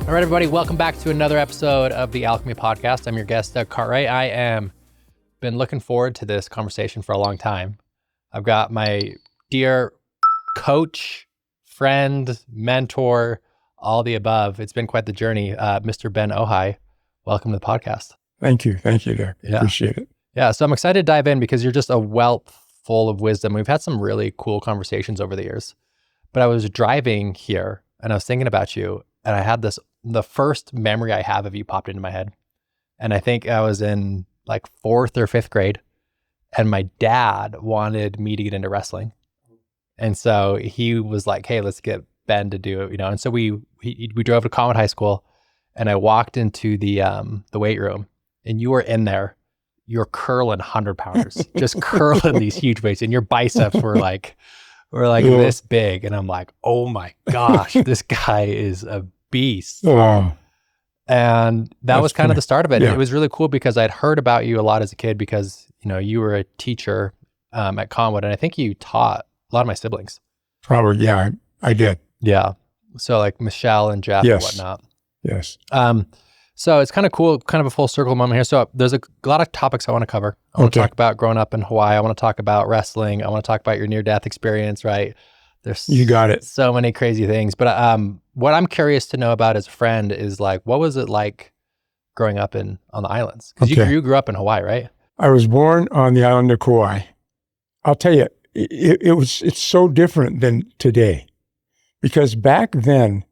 All right, everybody, welcome back to another episode of the Alchemy Podcast. I'm your guest, Cartwright. I am been looking forward to this conversation for a long time. I've got my dear coach, friend, mentor, all the above. It's been quite the journey. Mr. Ben Ohai, welcome to the podcast. Thank you, Derek. Yeah. Appreciate it. Yeah, so I'm excited to dive in because you're just a wealth full of wisdom. We've had some really cool conversations over the years. But I was driving here and I was thinking about you, and I had the first memory I have of you popped into my head. And I think I was in like 4th or 5th grade, and my dad wanted me to get into wrestling. And so he was like, hey, let's get Ben to do it, And so we drove to Conway High School, and I walked into the weight room, and you were in there. You're curling 100-pounders, just curling these huge weights, and your biceps were like this big. And I'm like, oh my gosh, this guy is a beast. And that was kind of the start of it. Yeah. It was really cool because I'd heard about you a lot as a kid because, you were a teacher at Conwood, and I think you taught a lot of my siblings. Probably, yeah, I did. Yeah. So like Michelle and Jeff and whatnot. Yes. So it's kind of cool, kind of a full circle moment here. So there's a lot of topics I want to cover. I want to talk about growing up in Hawaii. I want to talk about wrestling. I want to talk about your near-death experience, right? You got it. So many crazy things. But what I'm curious to know about as a friend is like, what was it like growing up on the islands? Because you grew up in Hawaii, right? I was born on the island of Kauai. I'll tell you, it's so different than today. Because back then,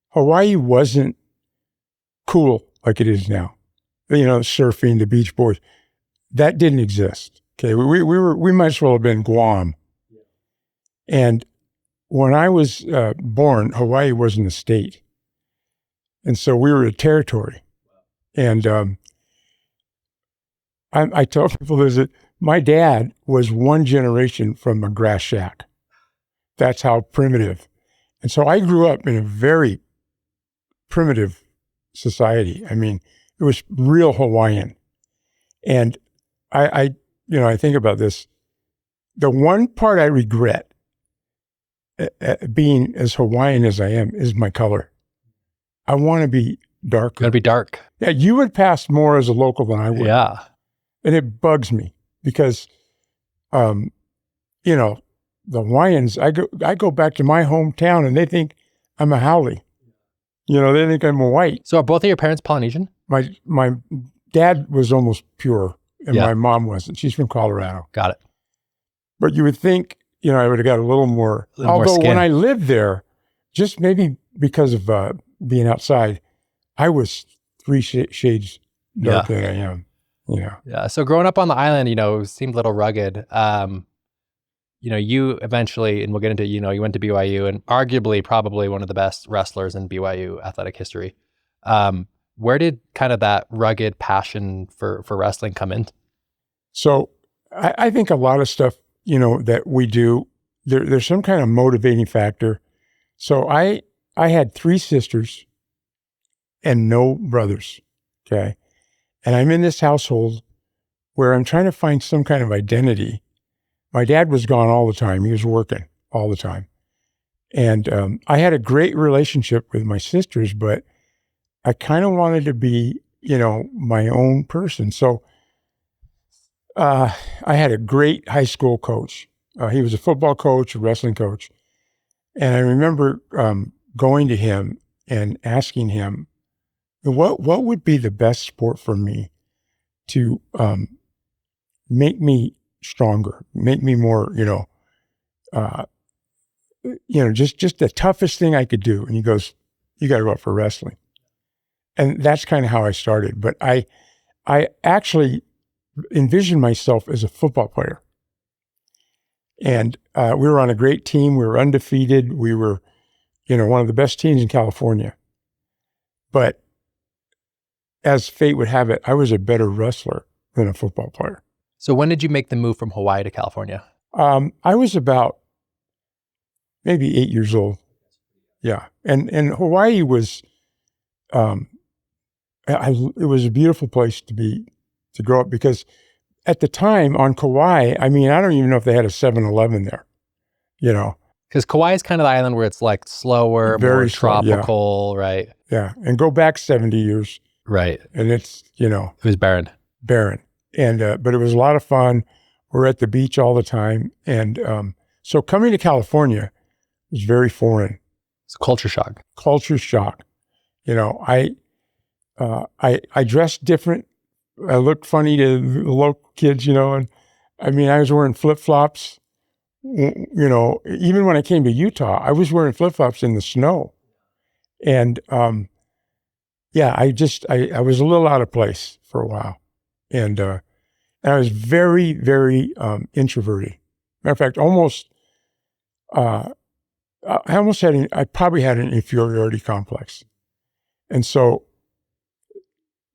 Hawaii wasn't cool like it is now. Surfing, the Beach Boys, that didn't exist. Okay, we might as well have been Guam. And when I was born, Hawaii wasn't a state. And so we were a territory. And I tell people that my dad was one generation from a grass shack. That's how primitive. And so I grew up in a very primitive society. I mean, it was real Hawaiian. And I think about this. The one part I regret being as Hawaiian as I am is my color. I want to be darker. Gotta be dark. Yeah, you would pass more as a local than I would. Yeah. And it bugs me because, the Hawaiians, I go back to my hometown and they think I'm a haole. They think I'm a white. So are both of your parents Polynesian? My dad was almost pure and my mom wasn't. She's from Colorado. Got it. But you would think, I would have got a little more. Although when I lived there, just maybe because of being outside, I was 3 shades darker than I am. Yeah. So growing up on the island, seemed a little rugged. You eventually, and we'll get into, you went to BYU and arguably probably one of the best wrestlers in BYU athletic history. Where did kind of that rugged passion for wrestling come in? So I think a lot of stuff, that we do, there's some kind of motivating factor. So I had 3 sisters and no brothers. Okay. And I'm in this household where I'm trying to find some kind of identity. My dad was gone all the time. He was working all the time. And I had a great relationship with my sisters, but I kind of wanted to be, my own person. So I had a great high school coach. He was a football coach, a wrestling coach. And I remember going to him and asking him, what would be the best sport for me to make me stronger, make me more, just the toughest thing I could do. And he goes, you got to go out for wrestling. And that's kind of how I started. But I actually envisioned myself as a football player. And we were on a great team. We were undefeated. We were, one of the best teams in California. But as fate would have it, I was a better wrestler than a football player. So when did you make the move from Hawaii to California? I was about maybe 8 years old. Yeah. And Hawaii was, it was a beautiful place to grow up because at the time on Kauai, I don't even know if they had a 7-Eleven there, Because Kauai is kind of the island where it's like slower, Very more slow, yeah. tropical, right? Yeah. And go back 70 years Right. and it's, It was barren. barren. And, but it was a lot of fun. We're at the beach all the time. And so coming to California was very foreign. It's a culture shock. Culture shock. I dressed different. I looked funny to the local kids, and I was wearing flip-flops. Even when I came to Utah, I was wearing flip-flops in the snow. And I was a little out of place for a while. And I was very, very introverted. Matter of fact, I probably had an inferiority complex. And so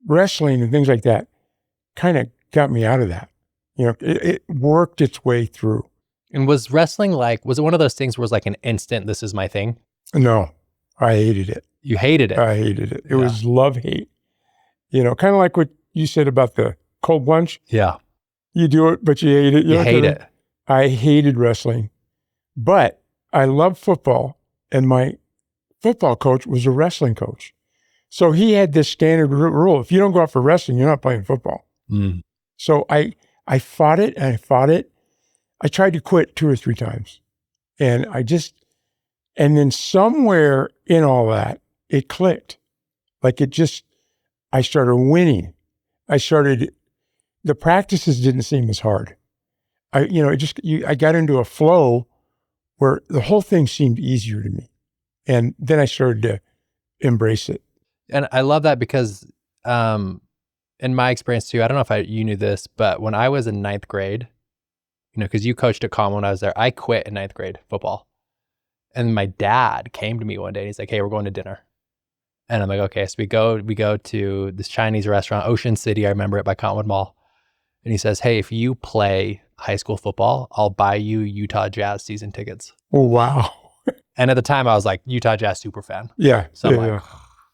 wrestling and things like that kind of got me out of that. It worked its way through. And was wrestling was it one of those things where it was like an instant, this is my thing? No, I hated it. You hated it? I hated it. It was love-hate. Kind of like what you said about the cold plunge. Yeah. You do it, but you hate it. You hate it. I hated wrestling, but I loved football, and my football coach was a wrestling coach. So he had this standard rule. If you don't go out for wrestling, you're not playing football. Mm. So I fought it, and I fought it. I tried to quit 2 or 3 times. And then somewhere in all that, it clicked. I started winning. The practices didn't seem as hard. I got into a flow where the whole thing seemed easier to me. And then I started to embrace it. And I love that because in my experience too, I don't know if you knew this, but when I was in 9th grade, because you coached at Common when I was there, I quit in 9th grade football. And my dad came to me one day and he's like, hey, we're going to dinner. And I'm like, okay. So we go to this Chinese restaurant, Ocean City. I remember it by Cottonwood Mall. And he says, hey, if you play high school football, I'll buy you Utah Jazz season tickets. Oh, wow. And at the time I was like, Utah Jazz super fan. Yeah. So I'm like,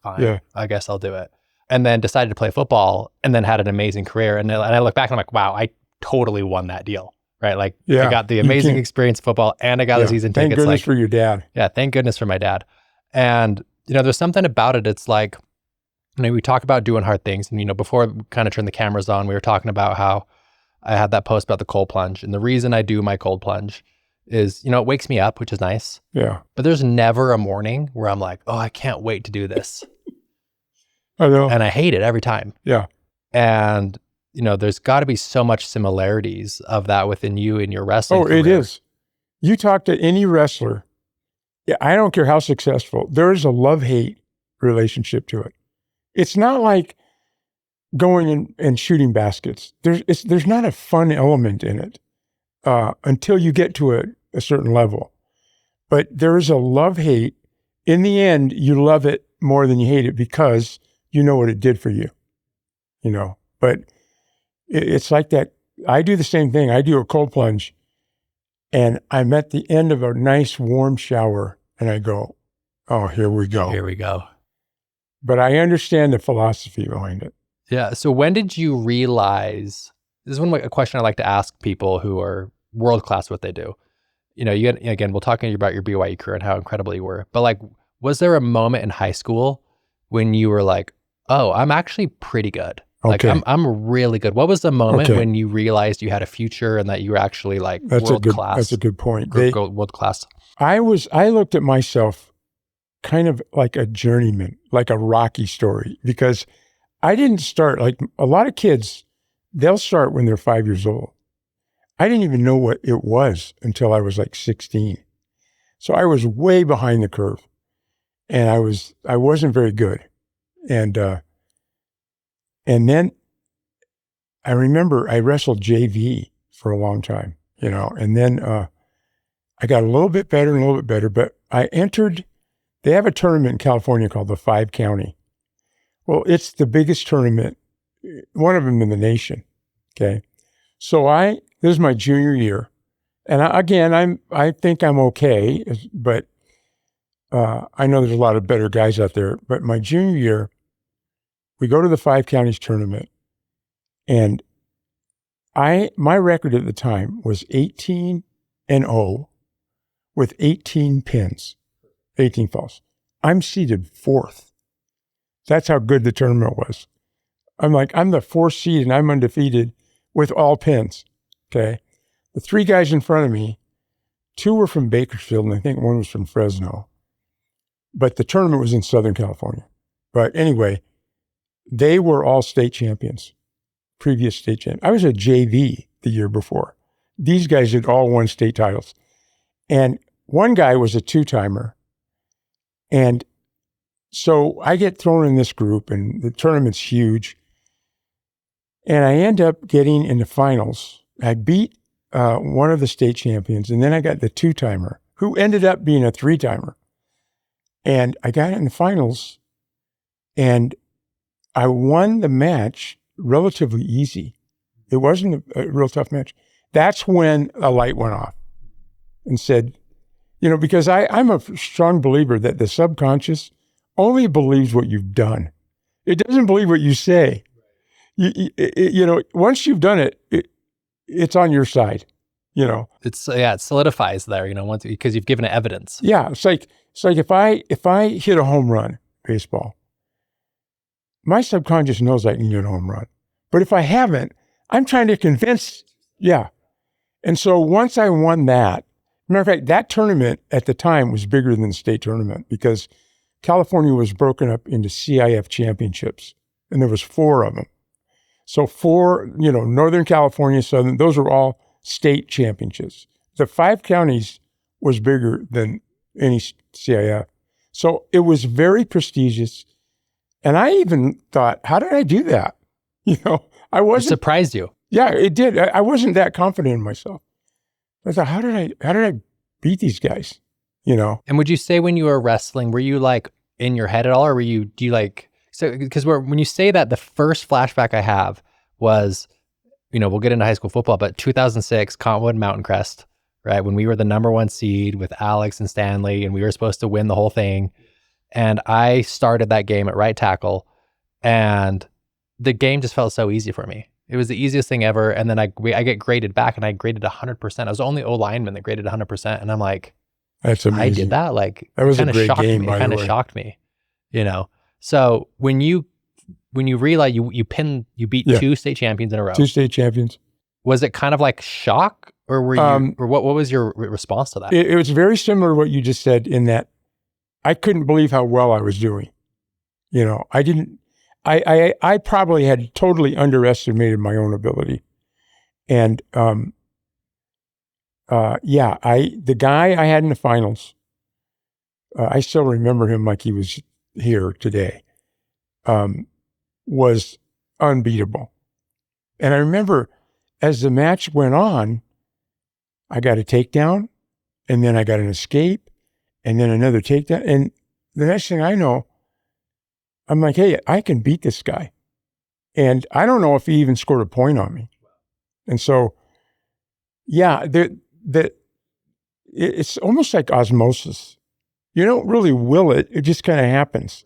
fine, I guess I'll do it. And then decided to play football and then had an amazing career. And I look back and I'm like, wow, I totally won that deal. Right? Like I got the amazing experience of football and I got the season tickets. Thank goodness for your dad. Yeah. Thank goodness for my dad. And, there's something about it. It's like, we talk about doing hard things. And, before we kind of turned the cameras on, we were talking about how I had that post about the cold plunge. And the reason I do my cold plunge is, it wakes me up, which is nice. Yeah. But there's never a morning where I'm like, oh, I can't wait to do this. I know. And I hate it every time. Yeah. And, there's got to be so much similarities of that within you and your wrestling career. It is. You talk to any wrestler, I don't care how successful, there is a love-hate relationship to it. It's not like going and shooting baskets. There's not a fun element in it until you get to a certain level. But there is a love-hate. In the end, you love it more than you hate it because you know what it did for you. But it's like that. I do the same thing. I do a cold plunge and I'm at the end of a nice warm shower and I go, oh, here we go. Here we go. But I understand the philosophy behind it. Yeah. So when did you realize, this is a question I like to ask people who are world-class what they do. Again, we'll talk about your BYU career and how incredible you were, but was there a moment in high school when you were like, oh, I'm actually pretty good? Okay. Like I'm really good. What was the moment when you realized you had a future and that you were actually world-class? That's a good point. World-class. I looked at myself kind of like a journeyman, like a Rocky story, because I didn't start like a lot of kids, they'll start when they're 5 years old. I didn't even know what it was until I was like 16. So I was way behind the curve and I wasn't very good. And then I remember I wrestled JV for a long time, and then I got a little bit better, but they have a tournament in California called the 5 County. Well, it's the biggest tournament, one of them in the nation. Okay. So this is my junior year. And I think I'm okay, but I know there's a lot of better guys out there. But my junior year, we go to the 5 Counties tournament, and my record at the time was 18-0 with 18 pins, 18 falls. I'm seeded 4th. That's how good the tournament was. I'm the 4th seed and I'm undefeated with all pins. Okay. The 3 guys in front of me, 2 were from Bakersfield and I think 1 was from Fresno. But the tournament was in Southern California. But anyway, they were all state champions, previous state champions. I was a JV the year before. These guys had all won state titles. And one guy was a 2-timer. And so I get thrown in this group and the tournament's huge. And I end up getting in the finals. I beat one of the state champions, and then I got the 2-timer, who ended up being a 3-timer. And I got in the finals, and I won the match relatively easy. It wasn't a real tough match. That's when a light went off and said, because I'm a strong believer that the subconscious only believes what you've done. It doesn't believe what you say. Once you've done it, it's on your side, It solidifies there, once because you've given it evidence. Yeah, it's like if I hit a home run, baseball, my subconscious knows I can hit a home run. But if I haven't, I'm trying to convince, yeah. And so once I won that, matter of fact, that tournament at the time was bigger than the state tournament because California was broken up into CIF championships, and there was 4 of them. So 4, Northern California, Southern, those were all state championships. The 5 counties was bigger than any CIF. So it was very prestigious. And I even thought, how did I do that? I wasn't. It surprised you. Yeah, it did. I wasn't that confident in myself. I thought, how did I beat these guys? And would you say when you were wrestling, were you like in your head at all, or because when you say that, the first flashback I have was, we'll get into high school football, but 2006 Cottonwood Mountain Crest, right? When we were the number 1 seed with Alex and Stanley, and we were supposed to win the whole thing. And I started that game at right tackle, and the game just felt so easy for me. It was the easiest thing ever. And then I get graded back, and I graded 100%. I was the only O-lineman that graded 100%. And I'm like, that's amazing. I did that. Like, that was a great game, by the way. It kind of shocked me, So when you realize you beat 2 state champions in a row. 2 state champions. Was it kind of like shock, or were you, or what was your response to that? It was very similar to what you just said, in that I couldn't believe how well I was doing. I probably had totally underestimated my own ability. And, the guy I had in the finals, I still remember him like he was here today, was unbeatable. And I remember as the match went on, I got a takedown, and then I got an escape, and then another takedown. And the next thing I know, I'm like, hey, I can beat this guy. And I don't know if he even scored a point on me. And so, it's almost like osmosis. You don't really will it. It just kind of happens,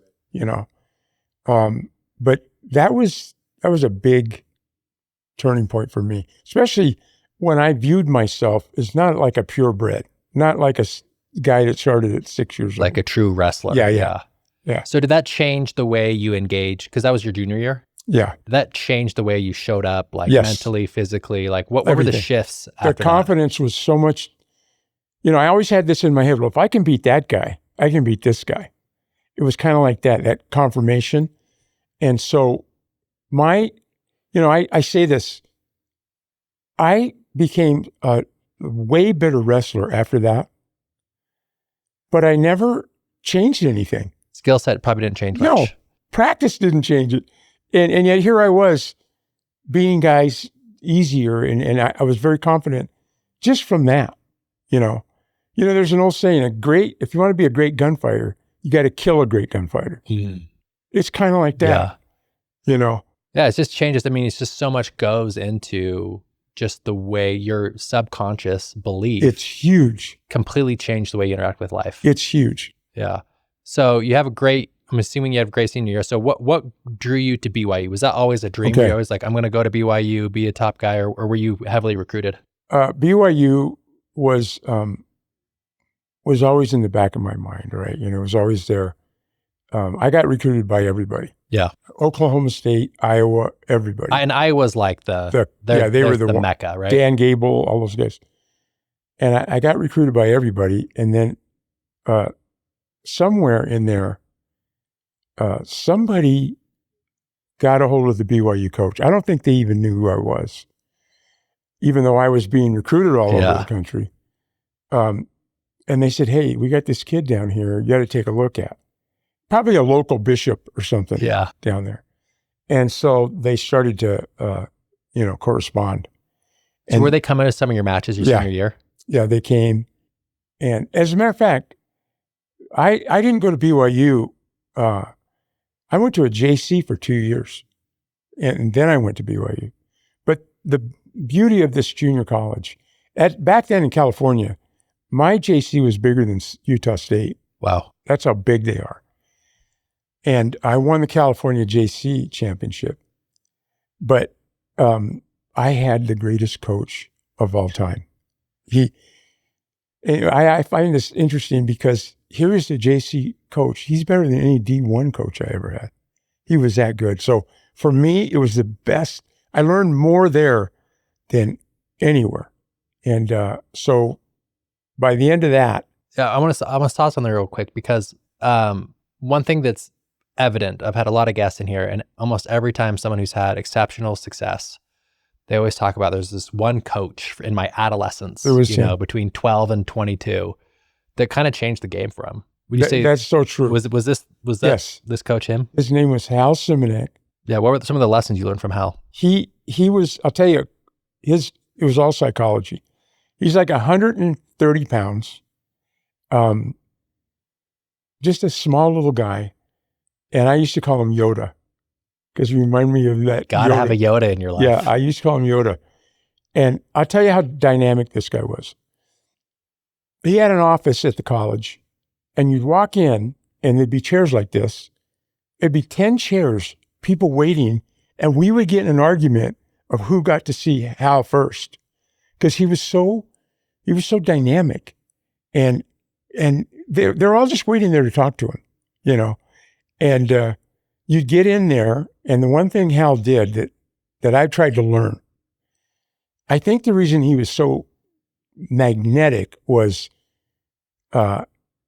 But that was a big turning point for me, especially when I viewed myself as not like a purebred, not like a guy that started at 6 years old. Like a true wrestler. Yeah. So did that change the way you engage? Because that was your junior year? Yeah. Did that change the way you showed up, like Yes. mentally, physically? Like what were the shifts after The confidence was so much, I always had this in my head. Well, if I can beat that guy, I can beat this guy. It was kind of like that confirmation. And so I say this, I became a way better wrestler after that, but I never changed anything. Skill set probably didn't change much. No, practice didn't change it. And yet here I was beating guys easier, and I was very confident just from that, there's an old saying, if you want to be a great gunfighter, you got to kill a great gunfighter. It's kind of like that, Yeah, it just changes. I mean, it's just so much goes into just the way your subconscious belief. It's huge. Completely changed the way you interact with life. It's huge. Yeah. So I'm assuming you have a great senior year. So what drew you to BYU? Was that always a dream? Okay. Were you always like, I'm going to go to BYU, be a top guy, or were you heavily recruited? BYU was, was always in the back of my mind, right? You know, it was always there. I got recruited by everybody. Yeah. Oklahoma State, Iowa, everybody. And Iowa's like they were the mecca, right? Dan Gable, all those guys. And I got recruited by everybody. And then somewhere in there, somebody got a hold of the BYU coach. I don't think they even knew who I was, even though I was being recruited all over the country. And they said, hey, we got this kid down here you got to take a look at. Probably a local bishop or something down there. And so they started to, correspond. So were they coming to some of your matches your senior year? Yeah, they came. And as a matter of fact, I didn't go to BYU. I went to a JC for 2 years, and then I went to BYU. But the beauty of this junior college, back then in California, my JC was bigger than Utah State. Wow. That's how big they are. And I won the California JC championship. But I had the greatest coach of all time. I find this interesting because here is the JC coach. He's better than any D1 coach I ever had. He was that good. So for me, it was the best. I learned more there than anywhere. And so by the end of that. Yeah, I want to toss on there real quick because one thing that's evident, I've had a lot of guests in here, and almost every time someone who's had exceptional success, they always talk about there's this one coach in my adolescence, between 12 and 22, that kind of changed the game for him. Would you say that's so true? Was this coach him? His name was Hal Simone. Yeah. What were some of the lessons you learned from Hal? He was. I'll tell you, it was all psychology. He's like 130 pounds, just a small little guy, and I used to call him Yoda because you remind me of that. Gotta have a Yoda in your life. Yeah, I used to call him Yoda, and I'll tell you how dynamic this guy was. He had an office at the college, and you'd walk in, and there'd be chairs like this. It'd be 10 chairs, people waiting, and we would get in an argument of who got to see Hal first, because he was so dynamic, and they're all just waiting there to talk to him, and you'd get in there, and the one thing Hal did that I tried to learn, I think the reason he was so magnetic was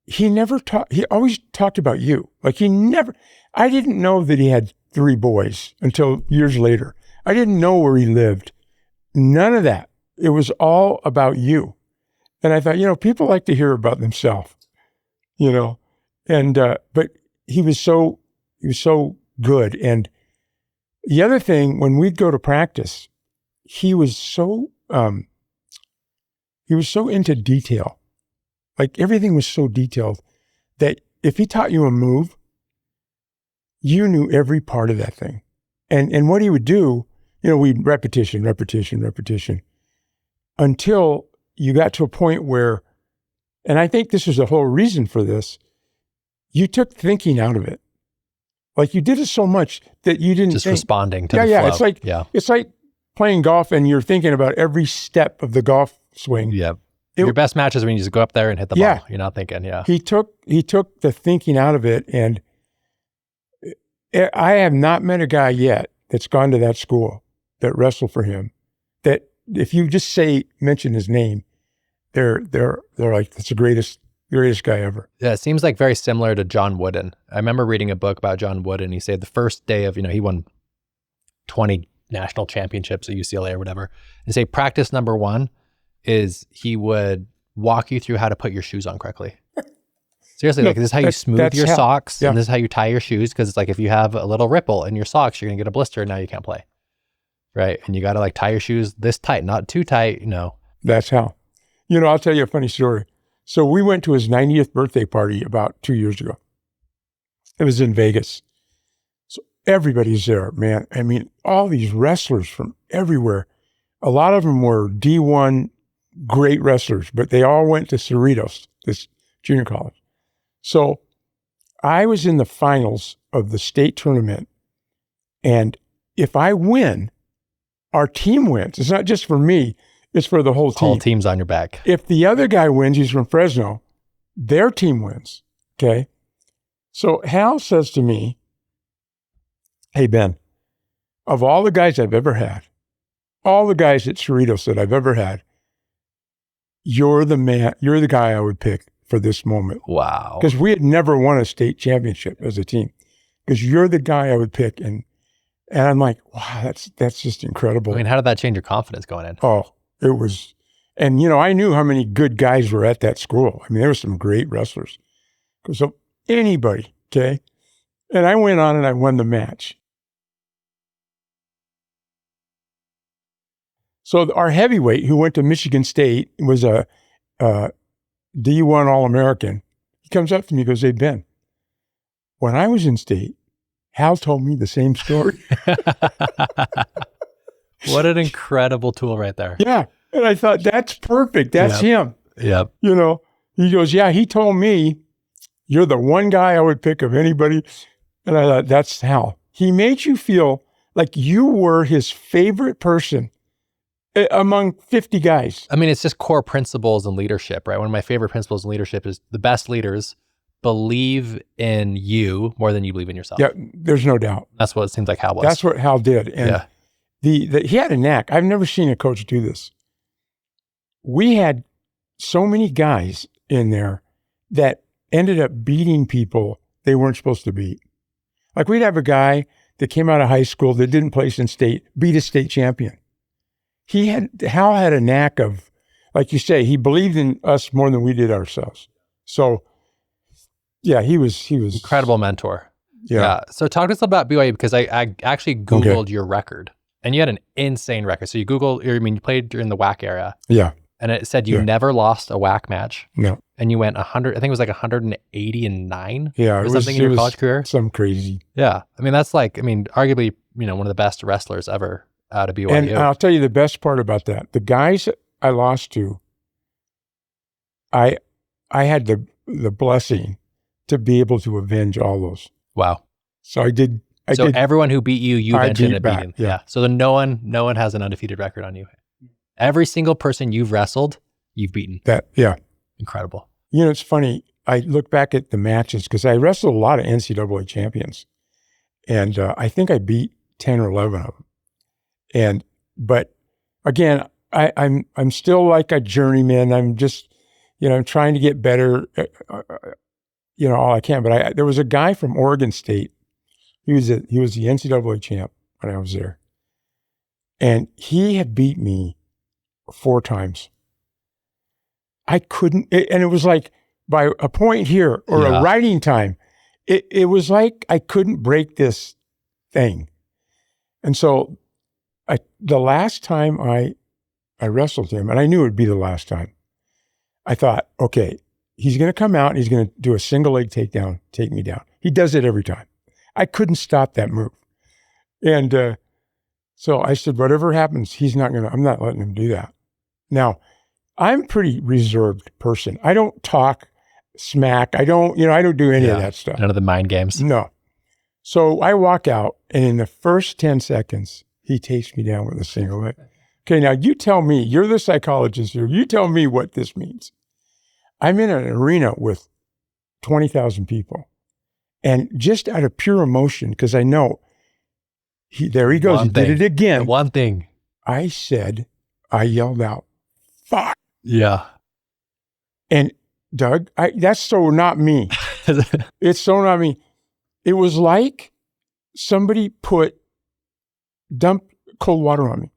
he always talked about you. Like I didn't know that he had 3 boys until years later. I didn't know where he lived. None of that. It was all about you. And I thought, people like to hear about themselves, and, but he was so good. And the other thing, when we'd go to practice, he was so into detail. Like everything was so detailed that if he taught you a move, you knew every part of that thing. And what he would do, we'd repetition, until you got to a point where, and I think this was the whole reason for this, you took thinking out of it. Like you did it so much that you didn't just think. Responding to the flow. It's like playing golf and you're thinking about every step of the golf swing. Yeah. Your best match is when you just go up there and hit the ball. You're not thinking, He took the thinking out of it, and I have not met a guy yet that's gone to that school that wrestled for him, that if you just mention his name, they're like, that's the greatest guy ever. Yeah, it seems like very similar to John Wooden. I remember reading a book about John Wooden. He said the first day of, he won 20 national championships at UCLA or whatever. And say practice number 1 is he would walk you through how to put your shoes on correctly. Seriously, this is how you smooth your socks, and this is how you tie your shoes, because it's like if you have a little ripple in your socks, you're going to get a blister, and now you can't play. Right? And you got to tie your shoes this tight, not too tight, That's how. I'll tell you a funny story. So we went to his 90th birthday party about 2 years ago. It was in Vegas. So everybody's there, man. I mean, all these wrestlers from everywhere. A lot of them were D1 great wrestlers, but they all went to Cerritos, this junior college. So I was in the finals of the state tournament, and if I win, our team wins. It's not just for me, it's for the whole team. Whole team's on your back. If the other guy wins, he's from Fresno, Their team wins. Okay. So Hal says to me, hey, Ben, of all the guys I've ever had, all the guys at Cerritos that I've ever had, you're the guy I would pick for this moment. Wow. Because we had never won a state championship as a team. Because you're the guy I would pick. And I'm like, wow, that's just incredible. I mean, how did that change your confidence going in? Oh, it was, and I knew how many good guys were at that school. I mean, there were some great wrestlers. So anybody, okay? And I went on and I won the match. So our heavyweight, who went to Michigan State, was a D1 All-American. He comes up to me and goes, hey, Ben, when I was in state, Hal told me the same story. What an incredible tool right there. Yeah. And I thought, that's perfect. That's him. Yep. He goes, yeah, he told me you're the one guy I would pick of anybody. And I thought, that's Hal. He made you feel like you were his favorite person among 50 guys. I mean, it's just core principles in leadership, right? One of my favorite principles in leadership is the best leaders believe in you more than you believe in yourself. Yeah, there's no doubt. That's what it seems like Hal was. That's what Hal did. And he had a knack. I've never seen a coach do this. We had so many guys in there that ended up beating people they weren't supposed to beat. Like we'd have a guy that came out of high school that didn't place in state, beat a state champion. Hal had a knack of, like you say, he believed in us more than we did ourselves. So yeah, he was incredible mentor. Yeah. So talk to us about BYU, because I actually Googled your record, and you had an insane record. So you played during the WAC era. Yeah. And it said you never lost a WAC match. No. And you went 100, I think it was like 189. Yeah. Or something in your college career. Some crazy. Yeah. I mean, that's arguably, one of the best wrestlers ever out of BYU. And I'll tell you the best part about that. The guys I lost to, I had the blessing to be able to avenge all those. Wow. So I did. Everyone who beat you, you eventually ended up beating. Yeah. So then no one has an undefeated record on you. Every single person you've wrestled, you've beaten. Yeah. Incredible. It's funny. I look back at the matches because I wrestled a lot of NCAA champions, and I think I beat 10 or 11 of them. But again, I'm still like a journeyman. I'm just, I'm trying to get better. All I can. But there was a guy from Oregon State. He was the NCAA champ when I was there, and he had beat me 4 times. I couldn't, and it was like by a point here or a writing time, it was like I couldn't break this thing. And so the last time I wrestled him, and I knew it would be the last time, I thought, okay, he's going to come out and he's going to do a single leg takedown, take me down. He does it every time. I couldn't stop that move. And so I said, whatever happens, I'm not letting him do that. Now, I'm a pretty reserved person. I don't talk smack. I don't do any of that stuff. None of the mind games. No. So I walk out, and in the first 10 seconds, he takes me down with a single leg. Okay, now you tell me, you're the psychologist here. You tell me what this means. I'm in an arena with 20,000 people. And just out of pure emotion, because I know, there he goes. He did it again. One thing. I yelled out, fuck. Yeah. And Doug, that's so not me. It's so not me. It was like somebody dumped cold water on me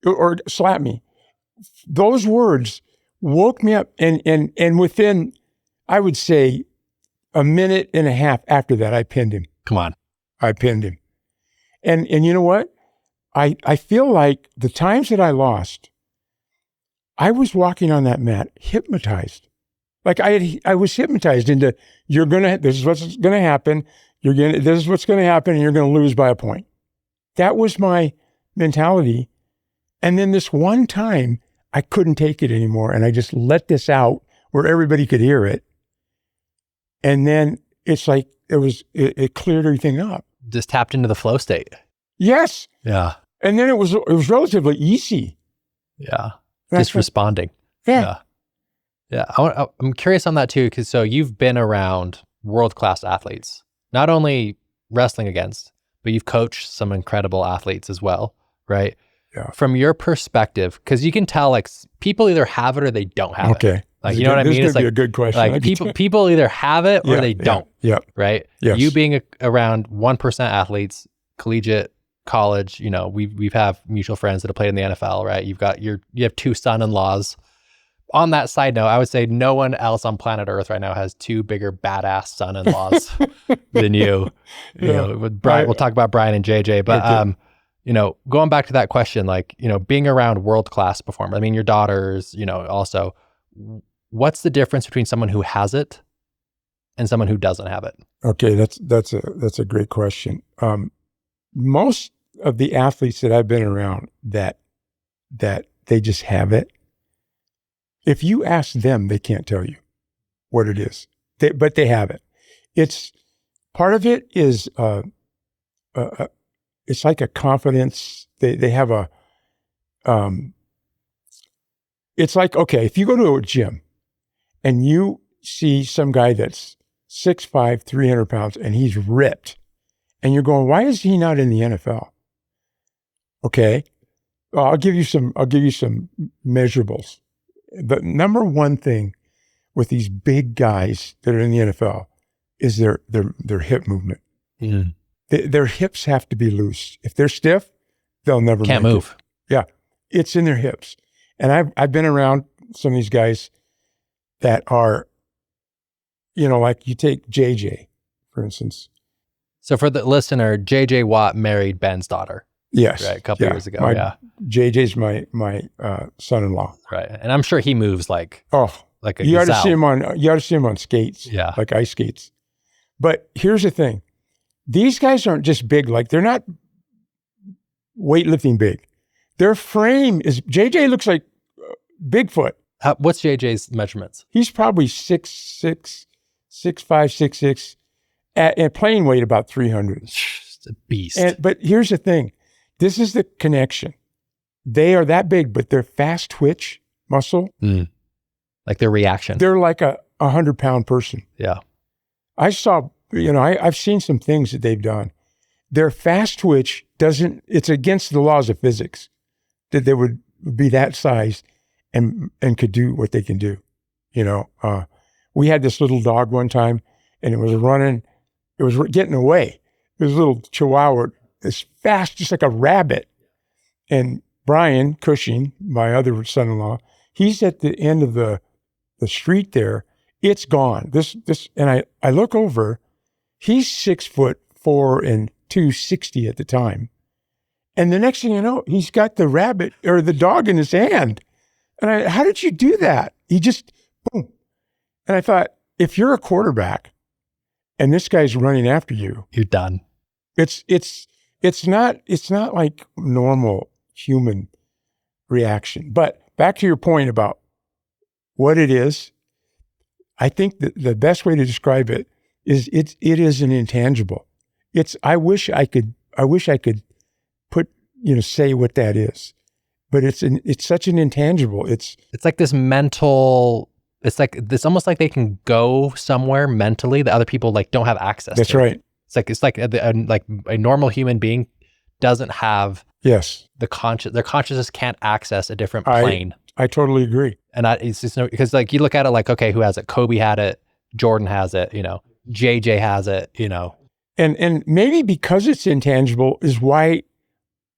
or slapped me. Those words woke me up. And within, I would say, a minute and a half after that, I pinned him. Come on. I pinned him. And you know what? I feel like the times that I lost, I was walking on that mat hypnotized. Like I was hypnotized into, this is what's going to happen. This is what's going to happen, and you're going to lose by a point. That was my mentality. And then this one time, I couldn't take it anymore, and I just let this out where everybody could hear it. And then it's like it cleared everything up. Just tapped into the flow state. Yes. Yeah. And then it was relatively easy. Yeah. Just responding. Yeah. Yeah, I'm curious on that too, because so you've been around world-class athletes, not only wrestling against, but you've coached some incredible athletes as well, right? Yeah. From your perspective, because you can tell like people either have it or they don't have it. Okay. Like, you know what I mean? This is going to be a good question. Like people either have it or they don't. Yeah. Right? Yes. You being around 1% athletes, collegiate, college, you know, we've have mutual friends that have played in the NFL, right? You have 2 son-in-laws. On that side note, I would say no one else on planet Earth right now has 2 bigger badass son-in-laws than you. You know, with Brian, we'll talk about Brian and JJ, but Okay. you know, going back to that question, like, you know, being around world-class performers, I mean, your daughters, you know, also, what's the difference between someone who has it and someone who doesn't have it? Okay, that's a great question. Most of the athletes that I've been around that they just have it, if you ask them, they can't tell you what it is. But they have it. It's part of it is it's like a confidence. They have a it's like, okay, if you go to a gym and you see some guy that's 6'5", 300 pounds, and he's ripped, and you're going, why is he not in the NFL? Okay, I'll give you some measurables. The number one thing with these big guys that are in the NFL is their hip movement. Mm. Their hips have to be loose. If they're stiff, they'll never Can't make move. it. Yeah, it's in their hips. And I've been around some of these guys that are, you know, like you take JJ, for instance. So for the listener, JJ Watt married Ben's daughter. Yes. Right, a couple years ago. JJ's my son-in-law. Right. And I'm sure he moves like a you ought to gazelle. see him on skates. Yeah. Like ice skates. But here's the thing. These guys aren't just big, like they're not weightlifting big. Their frame is, JJ looks like Bigfoot. What's JJ's measurements? He's probably 6'5", 6'6", at playing weight about 300. It's a beast. But here's the thing. This is the connection. They are that big, but their fast twitch muscle. Like their reaction. They're like a 100-pound person. Yeah. I saw, you know, I've seen some things that they've done. Their fast twitch it's against the laws of physics that they would be that size and could do what they can do. You know, we had this little dog one time and it was getting away. It was a little chihuahua, as fast, just like a rabbit. And Brian Cushing, my other son-in-law, he's at the end of the street there. It's gone. And I look over, he's 6'4" and 260 at the time. And the next thing you know, he's got the rabbit or the dog in his hand. And how did you do that? He just, boom. And I thought, if you're a quarterback and this guy's running after you, you're done. It's not like normal human reaction. But back to your point about what it is, I think that the best way to describe it is it is an intangible. I wish I could put, you know, say what that is, but it's such an intangible. It's like this mental. It's almost like they can go somewhere mentally that other people like don't have access to. That's right. It's like a normal human being doesn't have their consciousness can't access a different plane. I totally agree. And it's just because like you look at it like, okay, who has it? Kobe had it, Jordan has it, you know, JJ has it, you know. And maybe because it's intangible is why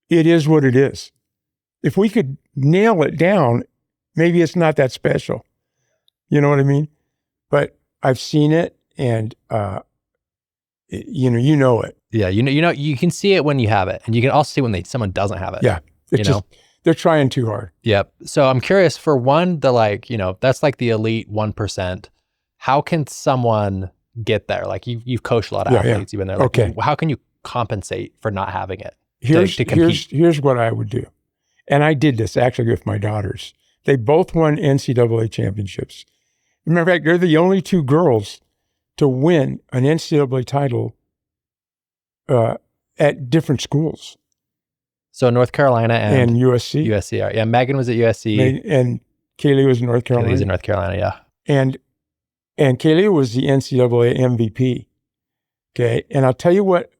it is what it is. If we could nail it down, maybe it's not that special. You know what I mean? But I've seen it and you know it. Yeah, you know, you can see it when you have it, and you can also see when someone doesn't have it. Yeah, they're trying too hard. Yep. So I'm curious, for one, that's like the elite 1%. How can someone get there? Like you've coached a lot of athletes. You've been there. Like, okay. How can you compensate for not having it? Here's what I would do, and I did this actually with my daughters. They both won NCAA championships. Matter of fact, they're the only 2 girls to win an NCAA title at different schools. So North Carolina and USC. USC. Yeah, Megan was at USC. And Kaylee was in North Carolina. Kaylee's in North Carolina, yeah. And Kaylee was the NCAA MVP. Okay. And I'll tell you what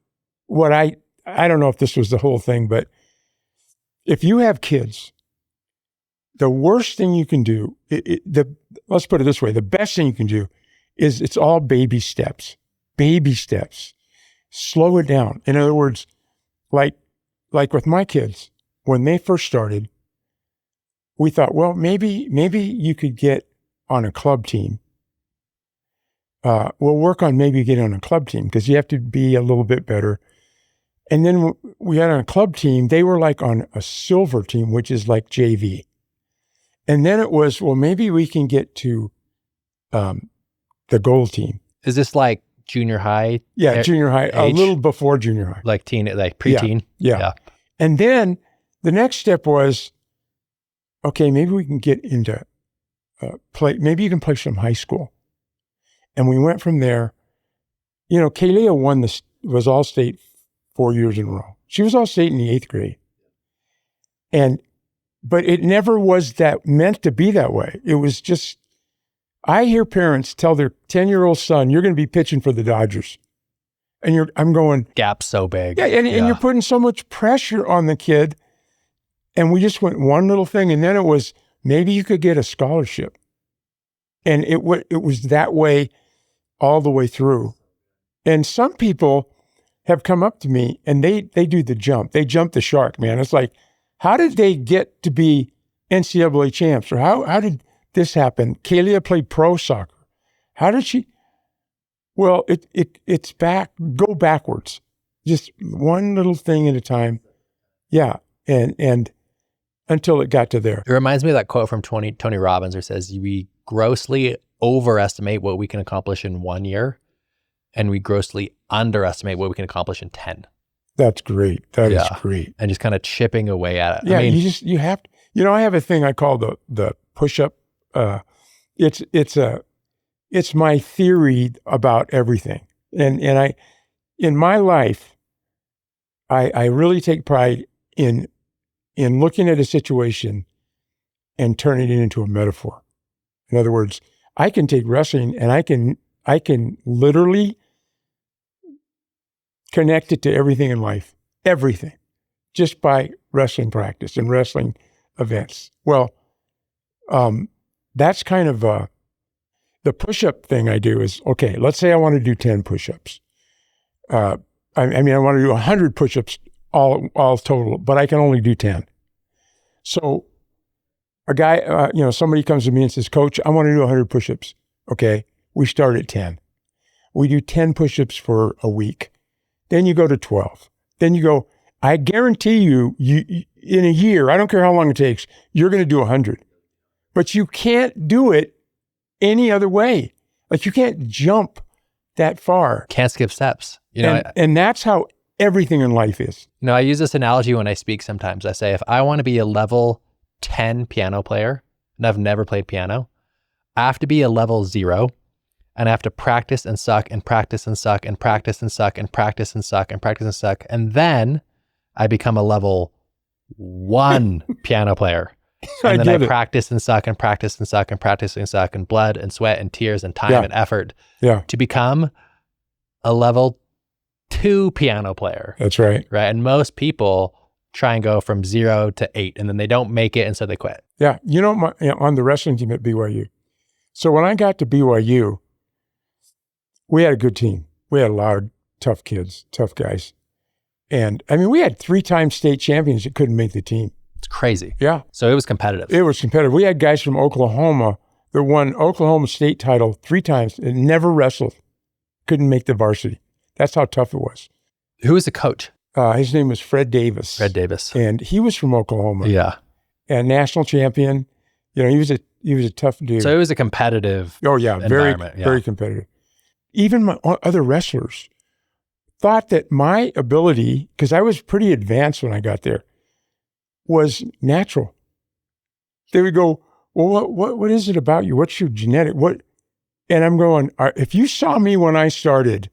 I don't know if this was the whole thing, but if you have kids, the worst thing you can do, let's put it this way, the best thing you can do is it's all baby steps. Baby steps. Slow it down. In other words, like with my kids, when they first started, we thought, well, maybe you could get on a club team. We'll work on maybe getting on a club team because you have to be a little bit better. And then we got on a club team. They were like on a silver team, which is like JV. And then it was, well, maybe we can get to the gold team. Is this like junior high? Yeah, junior high, a little before junior high. Like teen, like preteen? Yeah. And then the next step was, okay, maybe we can get into maybe you can play some high school. And we went from there. You know, Kaylee was All-State 4 years in a row. She was All-State in the 8th grade. But it never was meant to be that way. It was just, I hear parents tell their 10-year-old son, you're going to be pitching for the Dodgers. And I'm going, gap's so big. Yeah, and you're putting so much pressure on the kid. And we just went one little thing. And then it was, maybe you could get a scholarship. And it was that way all the way through. And some people have come up to me and they do the jump. They jump the shark, man. It's like, how did they get to be NCAA champs? Or how did this happen? Kalia played pro soccer. How did she? Well, it's go backwards. Just one little thing at a time. Yeah. And until it got to there. It reminds me of that quote from Tony Robbins, where it says, we grossly overestimate what we can accomplish in 1 year, and we grossly underestimate what we can accomplish in 10. That's great. That is great. And just kind of chipping away at it. Yeah, I mean, you have to, I have a thing I call the push-up. It's my theory about everything. And I, in my life, I really take pride in looking at a situation and turning it into a metaphor. In other words, I can take wrestling and I can literally connect it to everything in life, everything, just by wrestling practice and wrestling events. Well, that's kind of the push-up thing I do is, okay, let's say I want to do 10 push-ups. I want to do 100 push-ups all total, but I can only do 10. So a guy, somebody comes to me and says, Coach, I want to do 100 push-ups. Okay, we start at 10. We do 10 push-ups for a week. Then you go to 12. Then you go, I guarantee you in a year, I don't care how long it takes, you're going to do 100. But you can't do it any other way. Like you can't jump that far. Can't skip steps. And that's how everything in life is. I use this analogy when I speak sometimes. I say, if I want to be a level 10 piano player, and I've never played piano, I have to be a level 0, and I have to practice and suck and practice and suck and practice and suck and practice and suck and practice and suck. And then I become a level 1 piano player. And then I practice and suck and practice and suck and practice and suck and blood and sweat and tears and time and effort to become a level 2 piano player. That's right. Right. And most people try and go from 0 to 8 and then they don't make it and so they quit. Yeah. On the wrestling team at BYU. So when I got to BYU, we had a good team. We had a lot of tough kids, tough guys. And we had 3-time state champions that couldn't make the team. It's crazy. Yeah. So it was competitive. It was competitive. We had guys from Oklahoma that won Oklahoma State title 3 times and never wrestled. Couldn't make the varsity. That's how tough it was. Who was the coach? His name was Fred Davis. And he was from Oklahoma. Yeah. And national champion. He was a tough dude. So it was a competitive environment. Very competitive. Even my other wrestlers thought that my ability, because I was pretty advanced when I got there, was natural. They would go, well, what is it about you? What's your genetic? And I'm going, if you saw me when I started,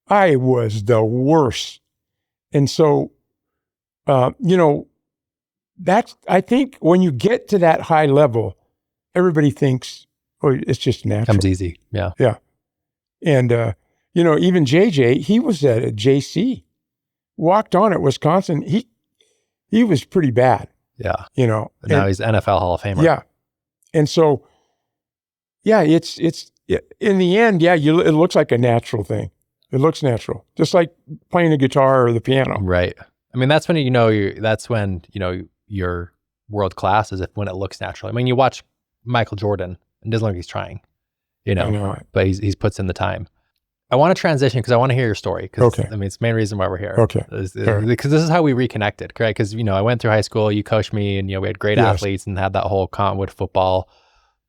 I was the worst. And so, I think when you get to that high level, everybody thinks, it's just natural. Comes easy. Yeah. Yeah. And, even JJ, he was at a JC, walked on at Wisconsin. He was pretty bad. Yeah. But now he's NFL Hall of Famer. Yeah. And so, it's in the end, it looks like a natural thing. It looks natural, just like playing the guitar or the piano. Right. I mean, that's when you're world class, is when it looks natural. I mean, you watch Michael Jordan and doesn't look like he's trying, but he's puts in the time. I want to transition because I want to hear your story. Okay. I mean, it's the main reason why we're here. Okay. Because this is how we reconnected, correct? Because, I went through high school, you coached me, and, we had great athletes and had that whole Cottonwood football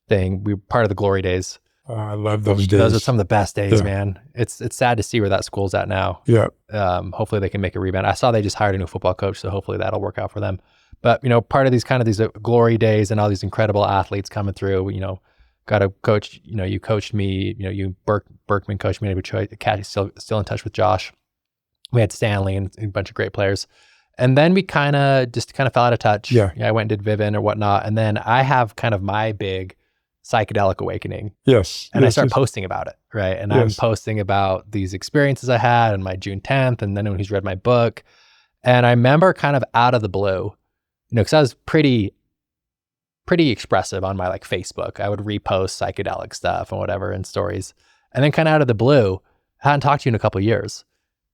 thing. We were part of the glory days. I love those days. Those are some of the best days, man. It's sad to see where that school's at now. Yeah. Hopefully they can make a rebound. I saw they just hired a new football coach, so hopefully that'll work out for them. But, part of these glory days and all these incredible athletes coming through, got a coach, you coached me, Berkman coached me, Kathy's still in touch with Josh. We had Stanley and a bunch of great players. And then we kind of fell out of touch. Yeah. I went and did Vivin or whatnot. And then I have kind of my big psychedelic awakening. Yes. And I start posting about it, right? And I'm posting about these experiences I had on my June 10th, and then when he's read my book. And I remember kind of out of the blue, because I was pretty expressive on my Facebook. I would repost psychedelic stuff and whatever in stories. And then kind of out of the blue, I hadn't talked to you in a couple of years.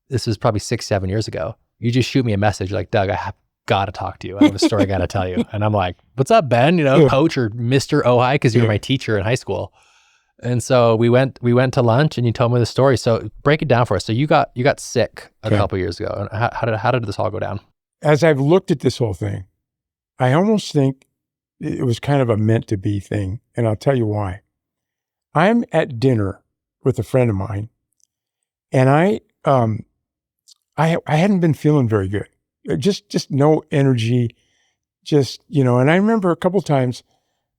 This was probably 6-7 years ago. You just shoot me a message like, Doug, I have got to talk to you. I have a story I got to tell you. And I'm like, what's up, Ben? Coach or Mr. Ohai, because you were my teacher in high school. And so we went to lunch and you told me the story. So break it down for us. So you got sick a couple of years ago. And how did this all go down? As I've looked at this whole thing, I almost think it was kind of a meant to be thing. And I'll tell you why. I'm at dinner with a friend of mine, and I hadn't been feeling very good. Just no energy, and I remember a couple times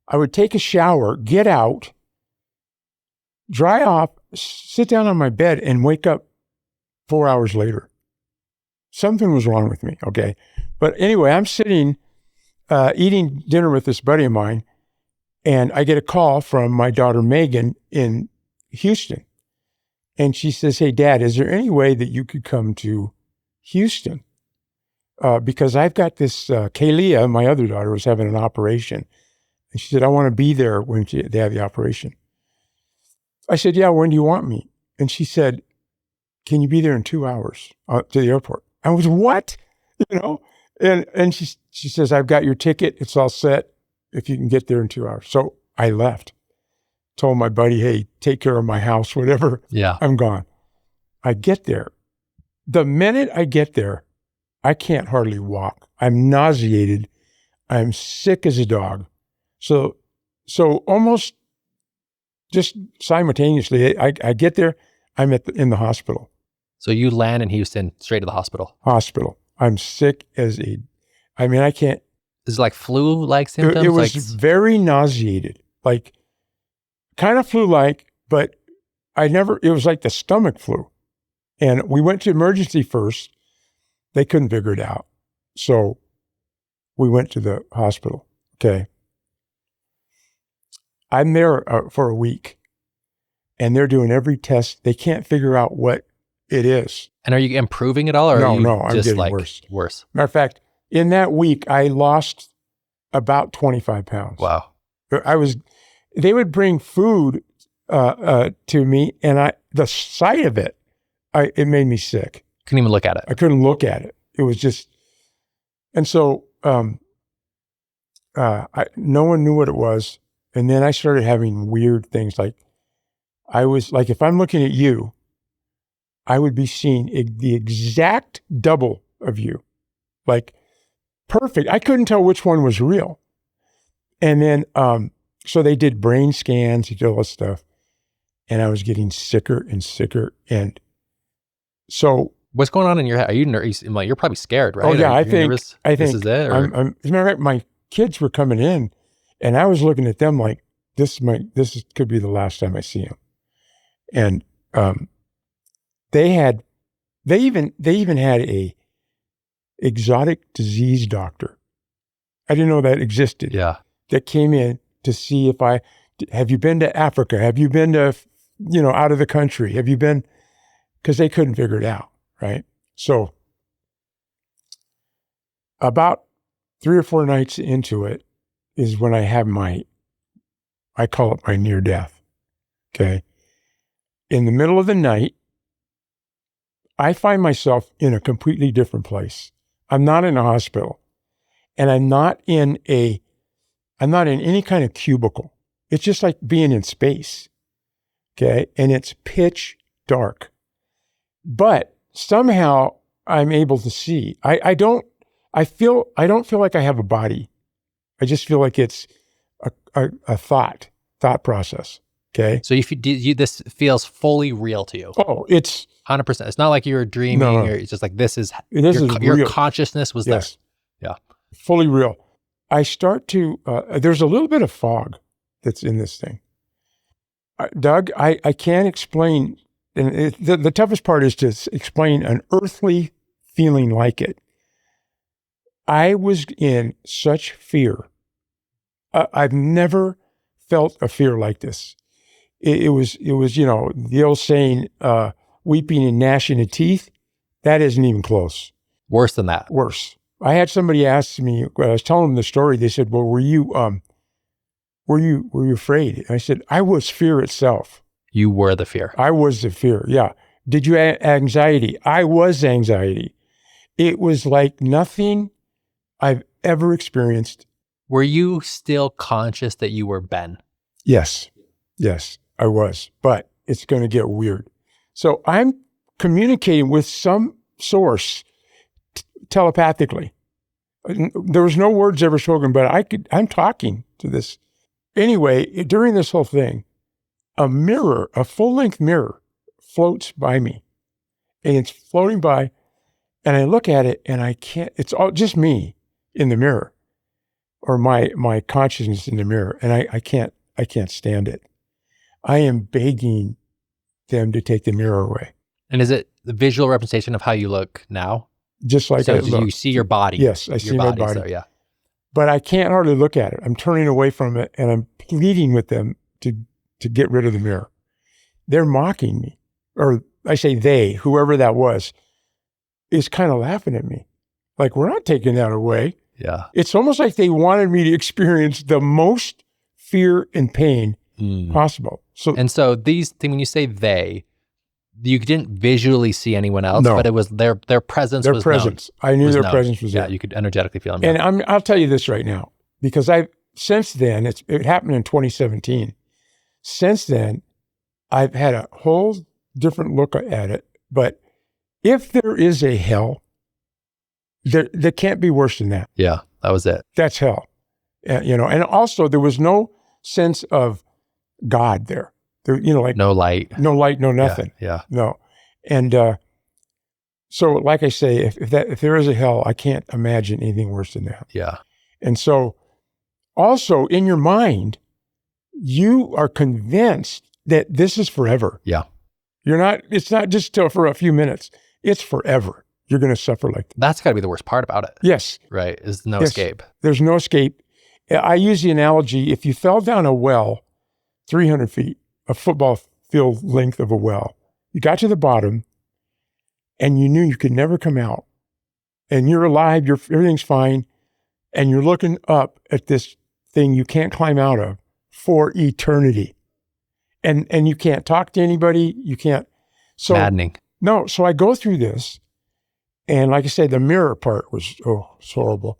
I would take a shower, get out, dry off, sit down on my bed and wake up 4 hours later. Something was wrong with me. Okay. But anyway, I'm sitting, eating dinner with this buddy of mine, and I get a call from my daughter, Megan, in Houston. And she says, hey, Dad, is there any way that you could come to Houston? Because I've got this, Kalia, my other daughter, was having an operation. And she said, I want to be there when they have the operation. I said, yeah, when do you want me? And she said, can you be there in 2 hours to the airport? I was, what? And she says, I've got your ticket. It's all set if you can get there in 2 hours. So I left, told my buddy, hey, take care of my house, whatever. Yeah. I'm gone. I get there. The minute I get there, I can't hardly walk. I'm nauseated. I'm sick as a dog. So almost just simultaneously, I get there, I'm in the hospital. So you land in Houston, straight to the hospital? Hospital. I'm sick I can't. Is it like flu-like symptoms? It was very nauseated, like kind of flu-like, but it was like the stomach flu. And we went to emergency first. They couldn't figure it out. So we went to the hospital. Okay. I'm there for a week, and they're doing every test. They can't figure out what it is. And are you improving at all? Or No, I'm just getting worse? Matter of fact, in that week, I lost about 25 pounds. Wow. They would bring food to me, and the sight of it, it made me sick. Couldn't even look at it. I couldn't look at it. It was just, and so no one knew what it was. And then I started having weird things, like if I'm looking at you, I would be seeing the exact double of you, like perfect. I couldn't tell which one was real. And then, so they did brain scans, they did all this stuff, and I was getting sicker and sicker. And so, what's going on in your head? Are you nervous? Like, you're probably scared, right? Oh yeah, I think this is it. As a matter of fact, my kids were coming in, and I was looking at them like, this could be the last time I see them. And they even had a exotic disease doctor. I didn't know that existed. Yeah. That came in to see if I Have you been to Africa? Have you been to, out of the country? Have you been, because they couldn't figure it out, right? So about 3 or 4 nights into it is when I have I call it my near death, okay? In the middle of the night, I find myself in a completely different place. I'm not in a hospital, and I'm not in any kind of cubicle. It's just like being in space, okay? And it's pitch dark. But somehow I'm able to see. I don't feel like I have a body. I just feel like it's a thought process, okay? So this feels fully real to you. Oh, it's 100%. It's not like you were dreaming, No. or it's just like your your consciousness was yes, there. Yeah. fully real. I start to, there's a little bit of fog that's in this thing. Doug, I can't explain, and the toughest part is to explain an earthly feeling like it. I was in such fear. I've never felt a fear like this. It was, the old saying, weeping and gnashing of teeth. That isn't even close. Worse than that. Worse. I had somebody ask me, when I was telling them the story, they said, well, were you afraid? And I said, I was fear itself. You were the fear. I was the fear. Yeah. Did you have anxiety? I was anxiety. It was like nothing I've ever experienced. Were you still conscious that you were Ben? Yes, I was, but it's going to get weird. So I'm communicating with some source telepathically. There was no words ever spoken, but I'm talking to this. Anyway, during this whole thing, a full-length mirror floats by me, and it's floating by, and I look at it, and it's all just me in the mirror, or my consciousness in the mirror, and I can't stand it. I am begging them to take the mirror away. And is it the visual representation of how you look now? Just like so I look. You see your body. Yes, I see my body. So, yeah. But I can't hardly look at it. I'm turning away from it, and I'm pleading with them to get rid of the mirror. They're mocking me. Or I say they, whoever that was, is kind of laughing at me. Like, we're not taking that away. Yeah. It's almost like they wanted me to experience the most fear and pain possible. So when you say they, you didn't visually see anyone else, but it was their presence. Their was presence. Known. I knew their known. presence was there. Yeah, you could energetically feel them. And I'll tell you this right now, because since then, it happened in 2017. Since then, I've had a whole different look at it. But if there is a hell, there can't be worse than that. Yeah, that was it. That's hell. And also there was no sense of God there. Like no light, no nothing. Yeah. No. And so, like I say, if there is a hell, I can't imagine anything worse than that. Yeah. And so, also in your mind, you are convinced that this is forever. Yeah. It's not just for a few minutes. It's forever. You're going to suffer like that. That's got to be the worst part about it. Yes. Right. Is no escape. There's no escape. I use the analogy, if you fell down a well, 300 feet, a football field length of a well, you got to the bottom and you knew you could never come out, and you're alive, everything's fine, and you're looking up at this thing you can't climb out of for eternity. And you can't talk to anybody. You can't. So maddening. No. So I go through this, and like I said, the mirror part was, it's horrible.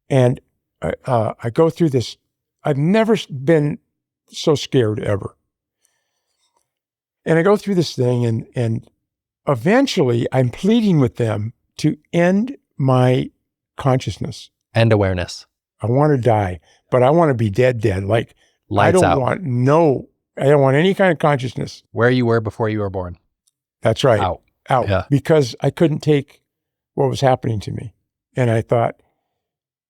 And I go through this. I've never been so scared ever. And I go through this thing, and eventually I'm pleading with them to end my consciousness. End awareness. I want to die, but I want to be dead. Like, Lights out. I don't want any kind of consciousness. Where you were before you were born. That's right. Out. Yeah. Because I couldn't take what was happening to me. And I thought,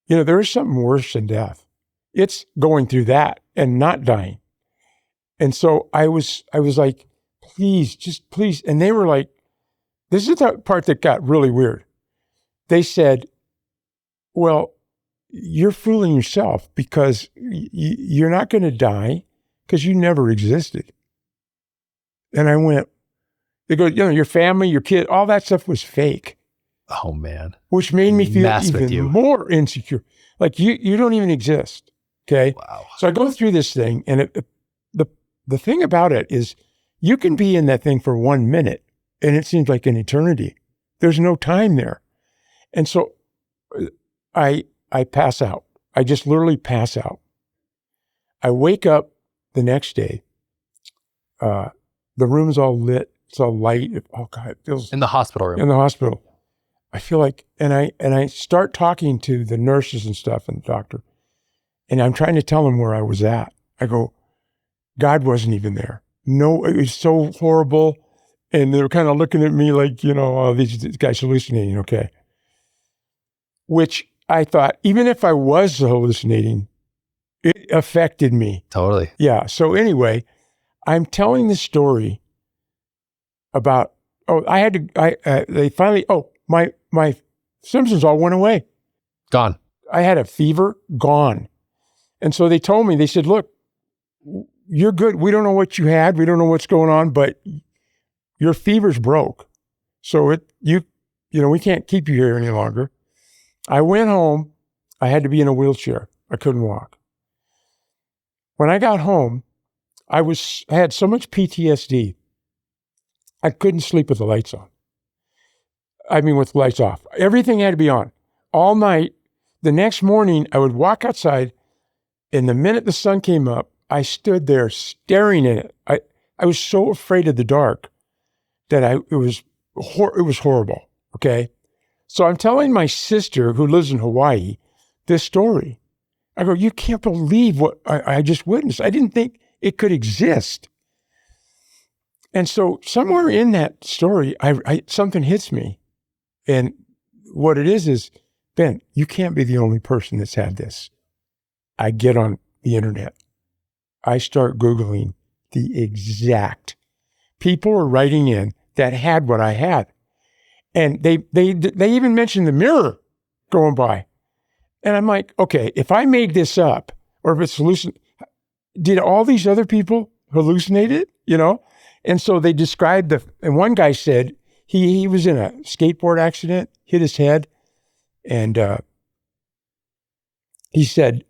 there is something worse than death. It's going through that and not dying. And so I was like, please, just please. And they were like, this is the part that got really weird. They said, well, you're fooling yourself because you're not going to die. because you never existed. And I went, they go, your family, your kid, all that stuff was fake. Oh, man. Which made me feel Mess with even you. more insecure. Like you don't even exist. Okay. Wow. So I go through this thing, and the thing about it is you can be in that thing for 1 minute and it seems like an eternity. There's no time there. And so I pass out. I just literally pass out. I wake up the next day. The room's all lit. It's all light. Oh God, it feels In the hospital room. in the hospital. I feel like, and I start talking to the nurses and stuff and the doctor, and I'm trying to tell them where I was at. I go, God wasn't even there. No, it was so horrible. And they're kind of looking at me like, oh, these guys hallucinating. Okay. Which I thought, even if I was hallucinating, it affected me. Totally. Yeah. So anyway, I'm telling the story about, they finally, my symptoms all went away. Gone. I had a fever, gone. And so they told me, they said, look, you're good. We don't know what you had. We don't know what's going on, but your fever's broke. So we can't keep you here any longer. I went home. I had to be in a wheelchair. I couldn't walk. When I got home, I had so much PTSD. I couldn't sleep with the lights on. I mean, with the lights off. Everything had to be on all night. The next morning, I would walk outside, and the minute the sun came up, I stood there staring at it. I was so afraid of the dark that it was horrible. Okay. So I'm telling my sister who lives in Hawaii this story. I go, you can't believe what I just witnessed. I didn't think it could exist. And so somewhere in that story, something hits me. And what it is, Ben, you can't be the only person that's had this. I get on the internet. I start Googling the exact people are writing in that had what I had. And they even mentioned the mirror going by. And I'm like, okay, if I made this up, or if it's did all these other people hallucinate it? And so they described and one guy said he was in a skateboard accident, hit his head, and he said,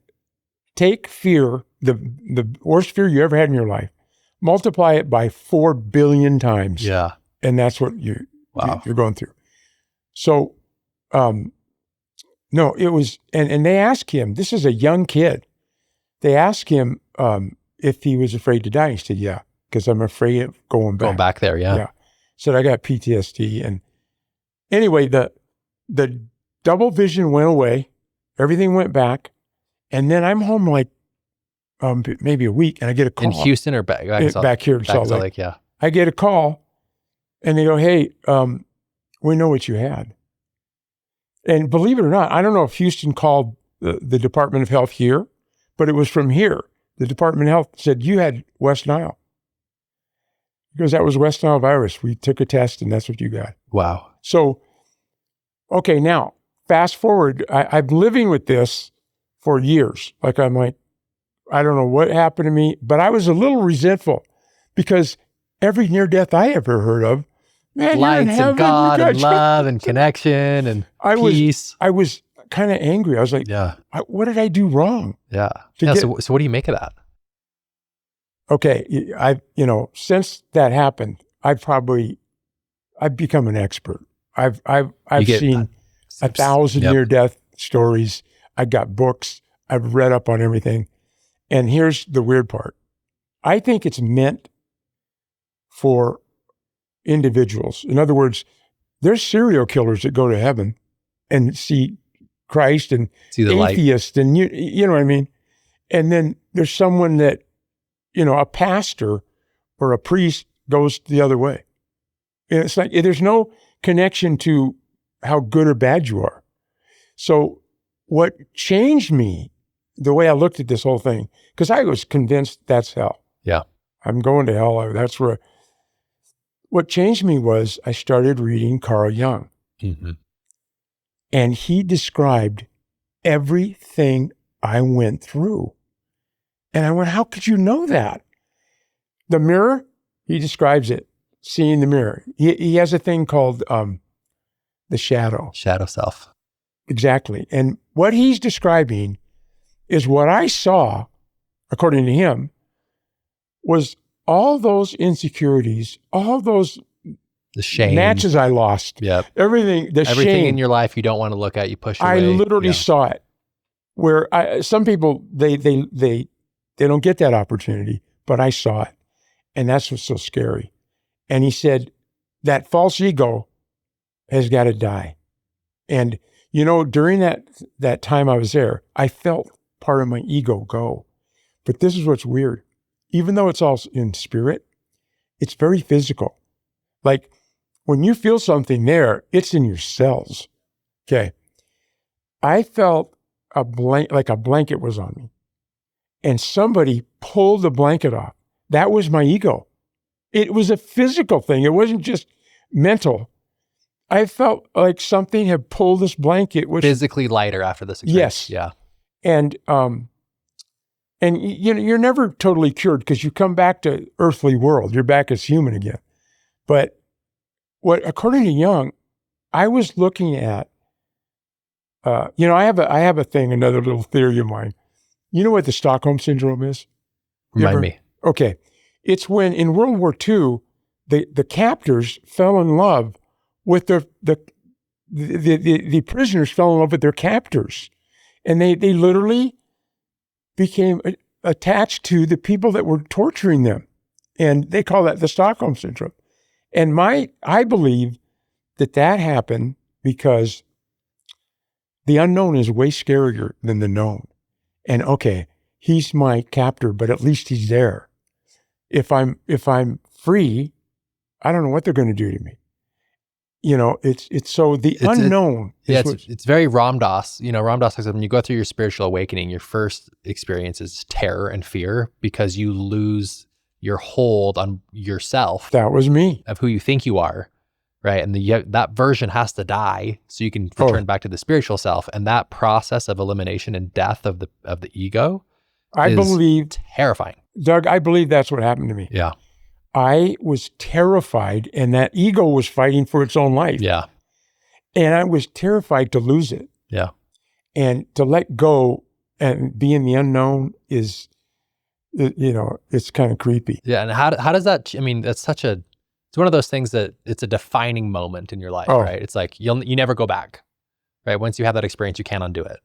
take fear, the worst fear you ever had in your life, multiply it by 4 billion times. Yeah. And that's what you're going through. So, no, it was, and they asked him, this is a young kid. They asked him if he was afraid to die. He said, yeah, because I'm afraid of going back. Going back there, yeah. Yeah. Said, I got PTSD. And anyway, the double vision went away. Everything went back. And then I'm home like maybe a week, and I get a call. In Houston or back here in Salt Lake. Yeah. I get a call, and they go, hey, we know what you had. And believe it or not, I don't know if Houston called the Department of Health here, but it was from here. The Department of Health said, you had West Nile. Because that was West Nile virus. We took a test, and that's what you got. Wow. So, okay, now, fast forward. I'm living with this for years. Like, I'm like, I don't know what happened to me, but I was a little resentful because every near-death I ever heard of, man, lights and God and love and connection and peace. I was kind of angry. I was like, yeah, what did I do wrong? Yeah. So what do you make of that? Okay. Since that happened, I've become an expert. I've seen 1,000 near-death stories. I got books. I've read up on everything. And here's the weird part. I think it's meant for individuals. In other words, there's serial killers that go to heaven and see Christ, and see the atheists light. And you know what I mean? And then there's someone that, a pastor or a priest goes the other way. And it's like, there's no connection to how good or bad you are. So what changed me, the way I looked at this whole thing, because I was convinced that's hell. Yeah. I'm going to hell. That's where. What changed me was I started reading Carl Jung. Mm-hmm. And he described everything I went through. And I went, how could you know that? The mirror, he describes it, seeing the mirror. He has a thing called the shadow. Shadow self. Exactly. And what he's describing is what I saw, according to him, was all those insecurities, all those The shame. matches I lost, Yep. everything shame. In your life you don't want to look at, you push away. I literally saw it. Where some people, they don't get that opportunity, but I saw it. And that's what's so scary. And he said, that false ego has got to die. And, you know, during that time I was there, I felt part of my ego go. But this is what's weird. Even though it's all in spirit, it's very physical. Like when you feel something there, it's in your cells. Okay. I felt like a blanket was on me. And somebody pulled the blanket off. That was my ego. It was a physical thing. It wasn't just mental. I felt like something had pulled this blanket. Which, physically lighter after this experience. Yes. Yeah. And you know, you're never totally cured because you come back to earthly world. You're back as human again. But according to Jung, I was looking at, you know, I have a thing, another little theory of mine. You know what the Stockholm Syndrome is? Remind me. Okay. It's when in World War II, the captors fell in love with the prisoners fell in love with their captors. And they literally became attached to the people that were torturing them. And they call that the Stockholm Syndrome. And I believe that happened because the unknown is way scarier than the known. And okay, he's my captor, but at least he's there. If I'm free, I don't know what they're going to do to me. You know, it's so the unknown. It's very Ram Dass. You know, Ram Dass says when you go through your spiritual awakening, your first experience is terror and fear because you lose your hold on yourself. That was me. Of who you think you are, right? And that version has to die so you can return back to the spiritual self. And that process of elimination and death of the ego, I believe terrifying. Doug, I believe that's what happened to me. Yeah. I was terrified, and that ego was fighting for its own life. Yeah. And I was terrified to lose it. Yeah. And to let go and be in the unknown is, you know, it's kind of creepy. Yeah. And how does that, I mean, it's one of those things that it's a defining moment in your life, right? It's like, you never go back, right? Once you have that experience, you can't undo it.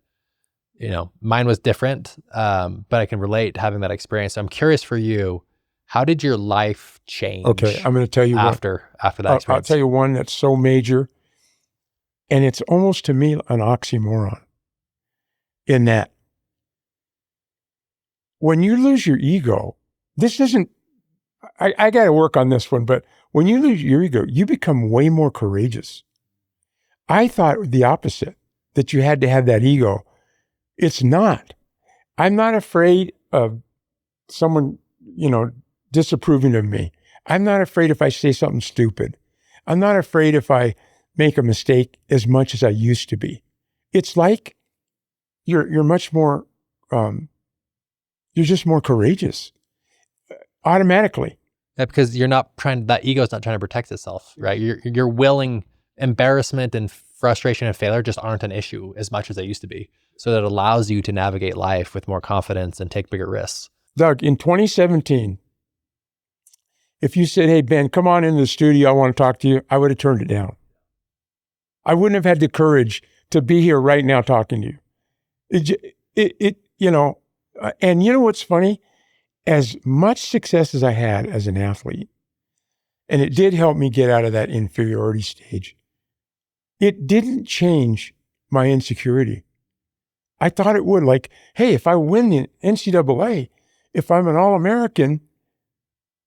You know, mine was different, but I can relate to having that experience. So I'm curious for you, how did your life change? Okay, I'm going to tell you after that experience. I'll tell you one that's so major, and it's almost to me an oxymoron. In that, when you lose your ego, this isn't. I got to work on this one, but when you lose your ego, you become way more courageous. I thought the opposite, that you had to have that ego. It's not. I'm not afraid of someone, you know, disapproving of me. I'm not afraid if I say something stupid. I'm not afraid if I make a mistake as much as I used to be. It's like you're much more, you're just more courageous automatically. Yeah, because that ego is not trying to protect itself, right? You're willing, embarrassment and frustration and failure just aren't an issue as much as they used to be. So that allows you to navigate life with more confidence and take bigger risks. Doug, in 2017, if you said, hey, Ben, come on into the studio, I want to talk to you, I would have turned it down. I wouldn't have had the courage to be here right now talking to you. You know, and you know what's funny? As much success as I had as an athlete, and it did help me get out of that inferiority stage, it didn't change my insecurity. I thought it would. Like, hey, if I win the NCAA, if I'm an All-American,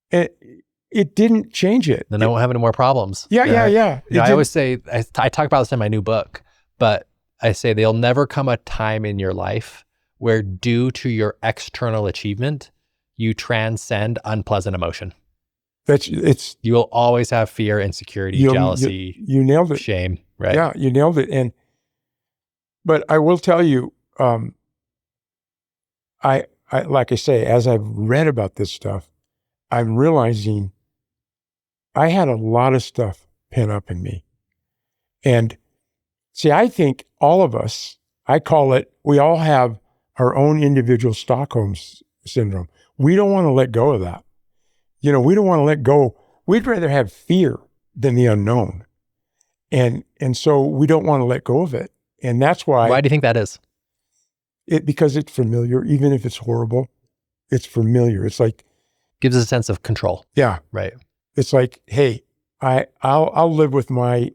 it didn't change it. Then I won't have any more problems. Yeah. I always say, I talk about this in my new book, but I say there'll never come a time in your life where due to your external achievement, you transcend unpleasant emotion. You will always have fear, insecurity, jealousy. You nailed it. Shame, right? Yeah, you nailed it. But I will tell you, I like I say, as I've read about this stuff, I'm realizing I had a lot of stuff pent up in me. And see, I think all of us, I call it, we all have our own individual Stockholm syndrome. We don't want to let go of that. We don't want to let go. We'd rather have fear than the unknown. And so we don't want to let go of it. And that's why. Why do you think that is? Because it's familiar, even if it's horrible, it's familiar. It's like. Gives us a sense of control. Yeah. Right. It's like, hey, I'll live with my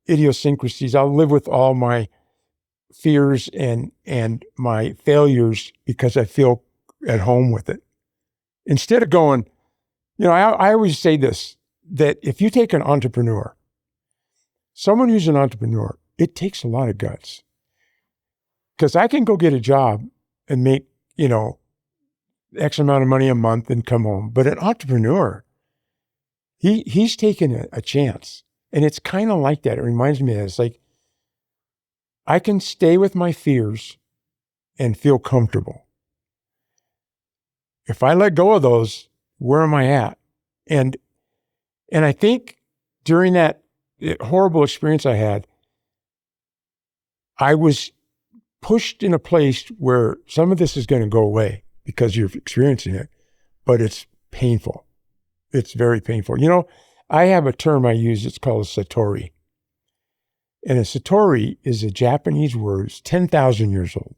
idiosyncrasies. I'll live with all my fears and my failures because I feel at home with it. Instead of going, I always say this, that if you take an entrepreneur, someone who's an entrepreneur, it takes a lot of guts. Because I can go get a job and make, X amount of money a month and come home. But an entrepreneur, he's taking a chance. And it's kind of like that. It reminds me of it's like, I can stay with my fears and feel comfortable. If I let go of those, where am I at? And I think during that horrible experience I had, I was pushed in a place where some of this is going to go away because you're experiencing it, but it's painful. It's very painful. I have a term I use, it's called a satori. And a satori is a Japanese word, it's 10,000 years old.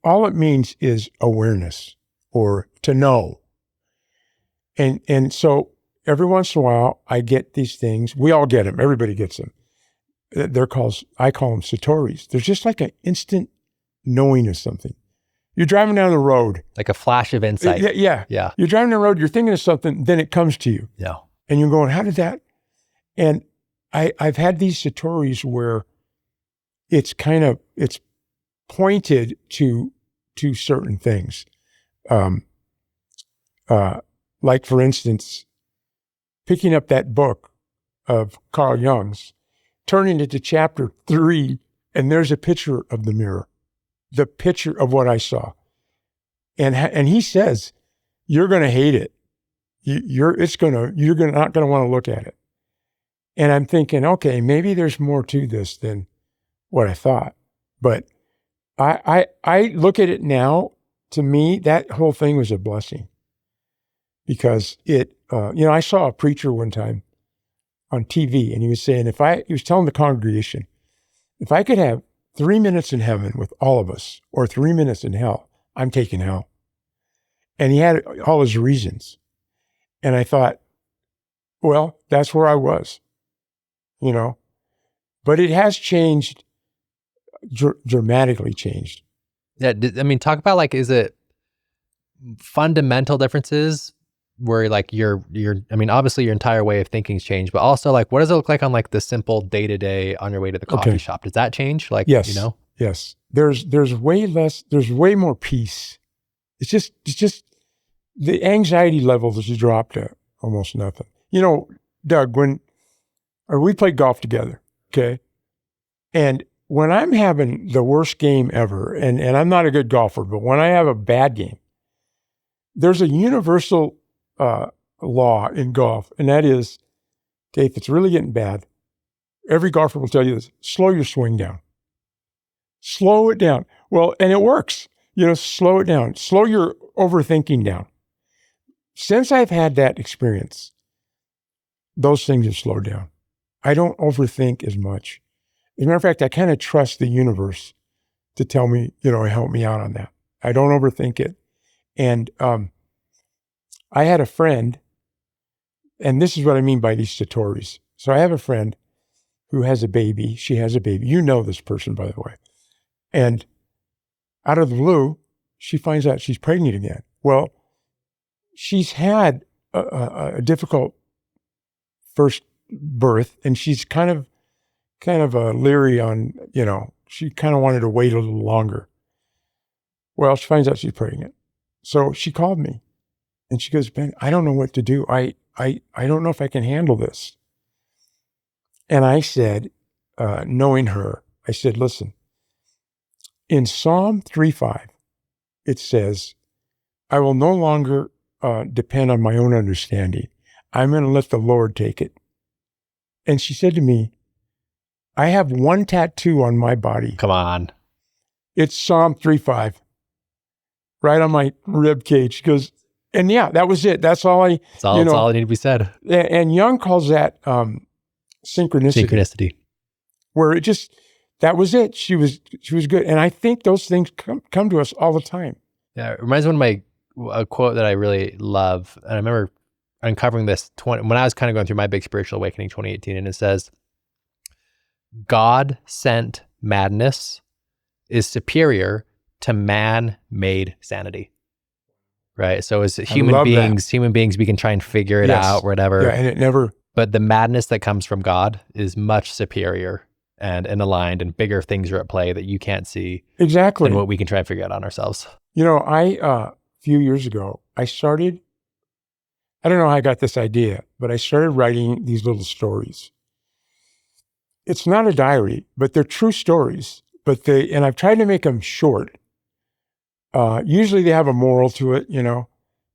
All it means is awareness or to know. And so every once in a while, I get these things. We all get them. Everybody gets them. I call them satoris. They're just like an instant knowing of something. You're driving down the road. Like a flash of insight. Yeah. You're driving down the road, you're thinking of something, then it comes to you. Yeah. And you're going, how did that? And I've had these satoris where it's pointed to certain things. Like for instance, picking up that book of Carl Jung's, turning it to chapter 3, and there's a picture of the mirror, the picture of what I saw. And he says, you're going to hate it. You're not going to want to look at it. And I'm thinking, okay, maybe there's more to this than what I thought. But I look at it now, to me, that whole thing was a blessing. Because I saw a preacher one time on TV, and he was saying, he was telling the congregation, if I could have 3 minutes in heaven with all of us, or 3 minutes in hell, I'm taking hell. And he had all his reasons. And I thought, well, that's where I was, But it has changed, dramatically changed. Yeah, talk about is it fundamental differences where obviously your entire way of thinking's changed, but also what does it look like on the simple day-to-day on your way to the coffee shop? Does that change? Yes. Yes. There's way more peace. It's just the anxiety levels has dropped to almost nothing. Doug, we played golf together, okay? And when I'm having the worst game ever, and I'm not a good golfer, but when I have a bad game, there's a universal law in golf, and that is, okay, if it's really getting bad, every golfer will tell you this, slow your swing down. Slow it down. Well, and it works. Slow it down. Slow your overthinking down. Since I've had that experience, those things have slowed down. I don't overthink as much. As a matter of fact, I kind of trust the universe to tell me, help me out on that. I don't overthink it. And I had a friend, and this is what I mean by these satoris. So I have a friend who has a baby. She has a baby. You know this person, by the way. And out of the blue, she finds out she's pregnant again. Well, she's had a difficult first birth, and she's kind of leery on, she kind of wanted to wait a little longer. Well, she finds out she's pregnant. So she called me and she goes, Ben, I don't know what to do. I don't know if I can handle this. And I said, knowing her, I said, listen, in Psalm 3:5, it says, I will no longer depend on my own understanding. I'm going to let the Lord take it. And she said to me, I have one tattoo on my body. Come on. It's Psalm 3:5, right on my rib cage. She goes, and yeah, that was it. That's all That's all that need to be said. And Jung calls that synchronicity. Where it just, that was it. She was good. And I think those things come to us all the time. Yeah, it reminds me of a quote that I really love. And I remember uncovering this when I was kind of going through my big spiritual awakening 2018. And it says, God sent madness is superior to man-made sanity. Right? So as human beings, we can try and figure it out, whatever. Yeah, and it never. But the madness that comes from God is much superior and aligned, and bigger things are at play that you can't see. Exactly. And what we can try and figure out on ourselves. You know, a few years ago, I don't know how I got this idea, but I started writing these little stories. It's not a diary, but they're true stories. And I've tried to make them short. Usually they have a moral to it,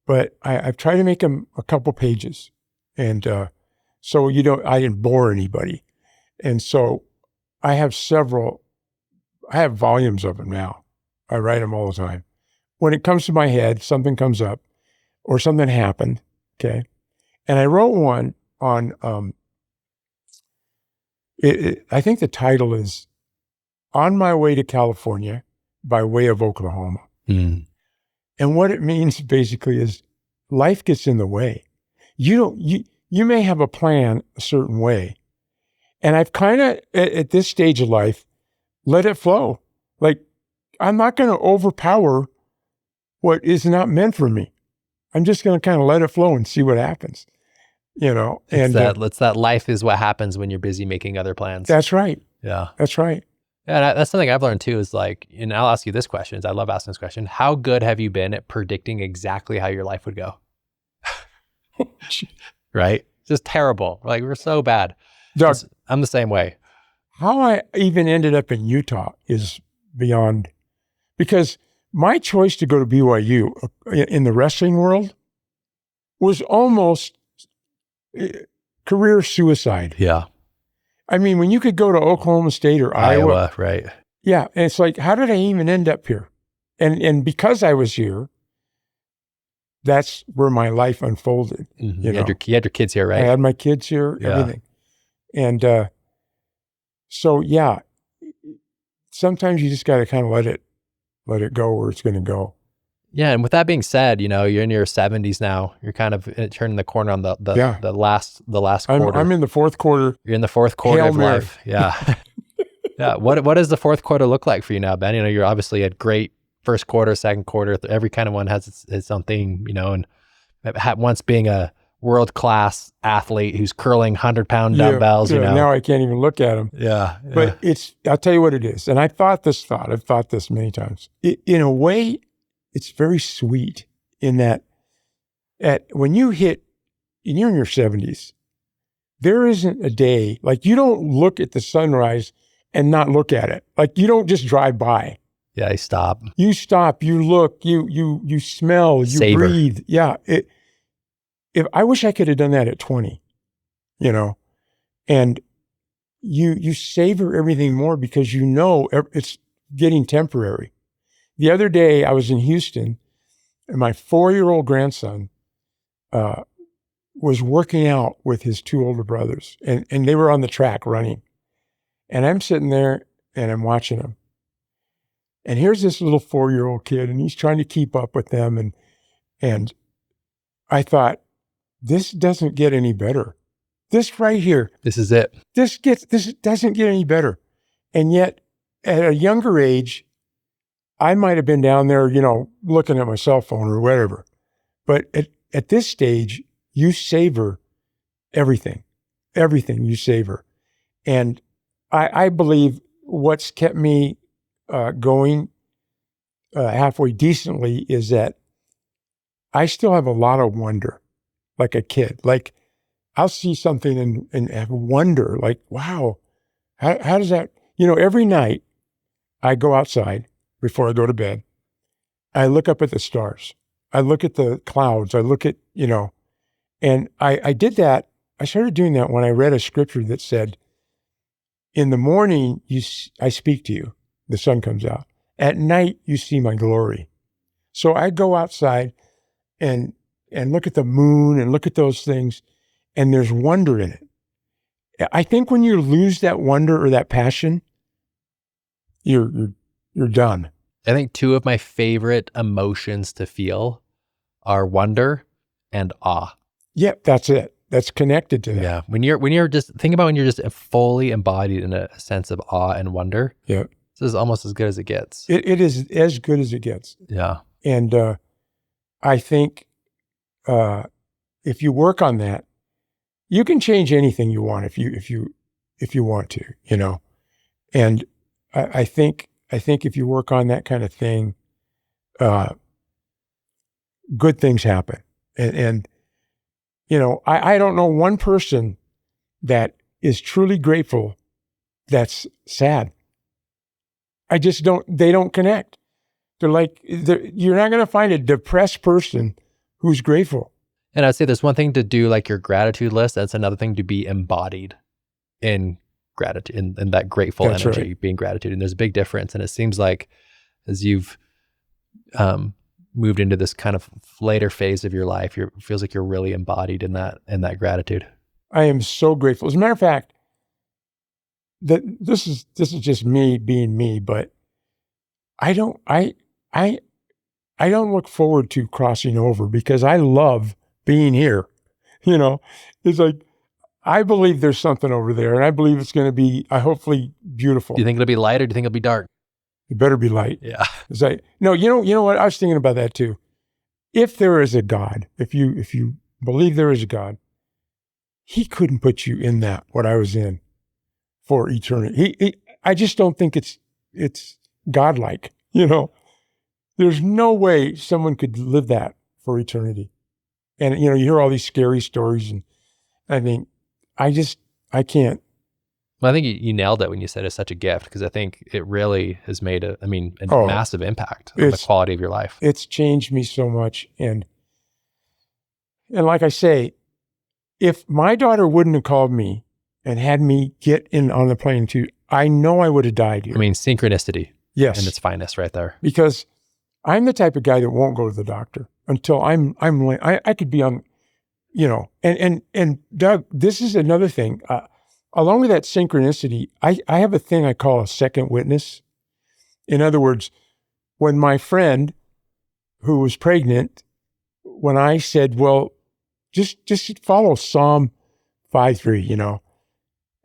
but I've tried to make them a couple pages. And so I didn't bore anybody. And so I have volumes of them now. I write them all the time. When it comes to my head, something comes up or something happened, okay? And I wrote one on, I think the title is On My Way to California by Way of Oklahoma. Mm. And what it means basically is life gets in the way. You may have a plan a certain way. And I've kind of, at this stage of life, let it flow. Like, I'm not going to overpower what is not meant for me. I'm just going to kind of let it flow and see what happens, And it's that life is what happens when you're busy making other plans. That's right. Yeah. That's right. Yeah, and that's something I've learned too, is like, and I'll ask you this question, I love asking this question. How good have you been at predicting exactly how your life would go? Right? Just terrible. Like, we're so bad. Doug, I'm the same way. How I even ended up in Utah is beyond, because my choice to go to BYU in the wrestling world was almost career suicide. Yeah. I mean, when you could go to Oklahoma State or Iowa. Right. Yeah. And it's like, how did I even end up here? And because I was here, that's where my life unfolded. Mm-hmm. You had your kids here, right? I had my kids here, everything. And so, yeah, sometimes you just got to kind of let it go where it's going to go. Yeah. And with that being said, you're in your 70s now. You're kind of turning the corner on the last quarter. I'm in the fourth quarter. You're in the fourth quarter Hail of Mary. life. Yeah. Yeah. What does the fourth quarter look like for you now, Ben? You're obviously a great first quarter, second quarter. Every kind of one has its own thing, and once being a world-class athlete who's curling 100-pound dumbbells, Now I can't even look at them. Yeah. But I'll tell you what it is. And I've thought this many times. In a way, it's very sweet in that when you're in your 70s, there isn't a day, like you don't look at the sunrise and not look at it. Like you don't just drive by. Yeah, I stop. You stop, you look, you smell, you Savor. breathe. Yeah. If I wish I could have done that at 20, and you savor everything more because it's getting temporary. The other day I was in Houston and my 4-year-old grandson was working out with his 2 older brothers and they were on the track running. And I'm sitting there and I'm watching them. And here's this little 4-year-old kid and he's trying to keep up with them. And I thought, this doesn't get any better. This right here. This is it. This doesn't get any better. And yet at a younger age, I might have been down there, looking at my cell phone or whatever. But at this stage, you savor everything you savor. And I believe what's kept me going halfway decently is that I still have a lot of wonder, like a kid. Like I'll see something and have wonder, like, wow, how does that, every night I go outside before I go to bed. I look up at the stars. I look at the clouds. I look at, and I did that. I started doing that when I read a scripture that said, in the morning, I speak to you. The sun comes out. At night, you see my glory. So I go outside and look at the moon and look at those things, and there's wonder in it. I think when you lose that wonder or that passion, you're done. I think two of my favorite emotions to feel are wonder and awe. Yep, that's it. That's connected to that. Yeah. When you're just, think about when you're just fully embodied in a sense of awe and wonder. Yeah. This is almost as good as it gets. It is as good as it gets. Yeah. And I think if you work on that, you can change anything you want if you want to, And I think if you work on that kind of thing, good things happen. And I don't know one person that is truly grateful that's sad. I just they don't connect. They're like, you're not going to find a depressed person who's grateful. And I'd say there's one thing to do like your gratitude list. That's another thing to be embodied in gratitude, in that grateful That's energy, right. being gratitude. And there's a big difference. And it seems like as you've moved into this kind of later phase of your life, it feels like you're really embodied in that gratitude. I am so grateful. As a matter of fact, that this is just me being me, but I don't look forward to crossing over because I love being here. It's like, I believe there's something over there, and I believe it's going to be hopefully beautiful. Do you think it'll be light, or do you think it'll be dark? It better be light. Yeah. It's like, no, you know what? I was thinking about that too. If there is a God, if you believe there is a God, he couldn't put you in what I was in for eternity. I just don't think it's godlike. There's no way someone could live that for eternity. And you hear all these scary stories, and I think I can't. Well, I think you nailed it when you said it's such a gift, because I think it really has made a massive impact on the quality of your life. It's changed me so much. And like I say, if my daughter wouldn't have called me and had me get in on the plane too, I know I would have died here. Synchronicity. Yes. And its finest right there. Because I'm the type of guy that won't go to the doctor until I could be on, and Doug, this is another thing. Along with that synchronicity, I have a thing I call a second witness. In other words, when my friend who was pregnant, when I said, well, just follow Psalm 5:3,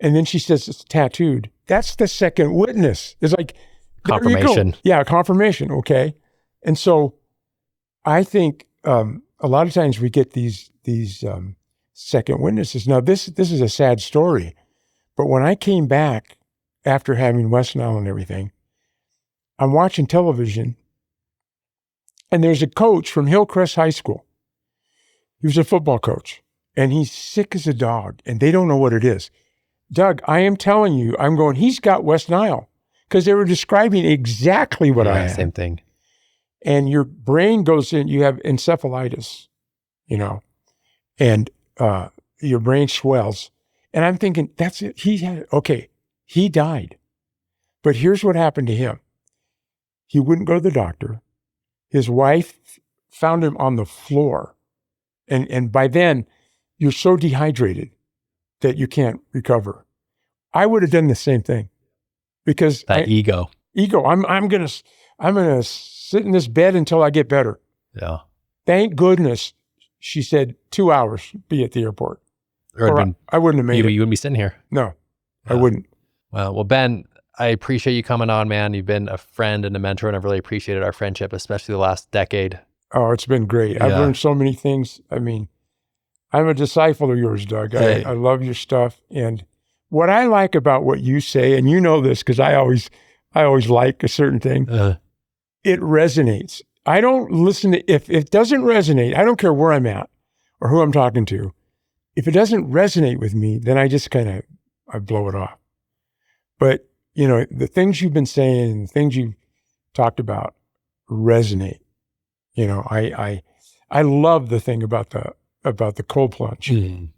and then she says it's tattooed. That's the second witness. It's like confirmation. Yeah, confirmation. Okay. And so I think a lot of times we get these second witnesses. Now this is a sad story, but when I came back after having West Nile and everything, I'm watching television, and there's a coach from Hillcrest High School. He was a football coach, and he's sick as a dog, and they don't know what it is. Doug, I am telling you, he's got West Nile, because they were describing exactly what I had. Same thing. And your brain goes in, you have encephalitis, and your brain swells. And I'm thinking, that's it. He died. But here's what happened to him. He wouldn't go to the doctor. His wife found him on the floor. And by then, you're so dehydrated that you can't recover. I would have done the same thing, because ego. I'm gonna sit in this bed until I get better. Yeah. Thank goodness, she said 2 hours, be at the airport. Or I wouldn't have made it. You wouldn't be sitting here. No, I wouldn't. Well, Ben, I appreciate you coming on, man. You've been a friend and a mentor, and I've really appreciated our friendship, especially the last decade. Oh, it's been great. Yeah. I've learned so many things. I'm a disciple of yours, Doug. Hey. I love your stuff. And what I like about what you say, and you know this because I always like a certain thing, it resonates. I don't listen to, if it doesn't resonate, I don't care where I'm at or who I'm talking to. If it doesn't resonate with me, then I just I blow it off. But, the things you've been saying and the things you've talked about resonate. I love the thing about the cold plunge.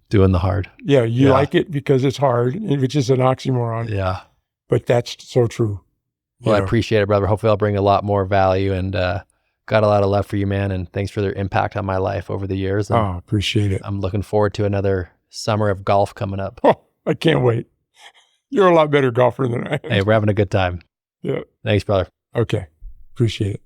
Doing the hard. Yeah, you like it because it's hard, which is an oxymoron. Yeah. But that's so true. Well, I appreciate it, brother. Hopefully I'll bring a lot more value, and got a lot of love for you, man. And thanks for their impact on my life over the years. And appreciate it. I'm looking forward to another summer of golf coming up. Oh, I can't wait. You're a lot better golfer than I am. Hey, we're having a good time. Yeah. Thanks, brother. Okay. Appreciate it.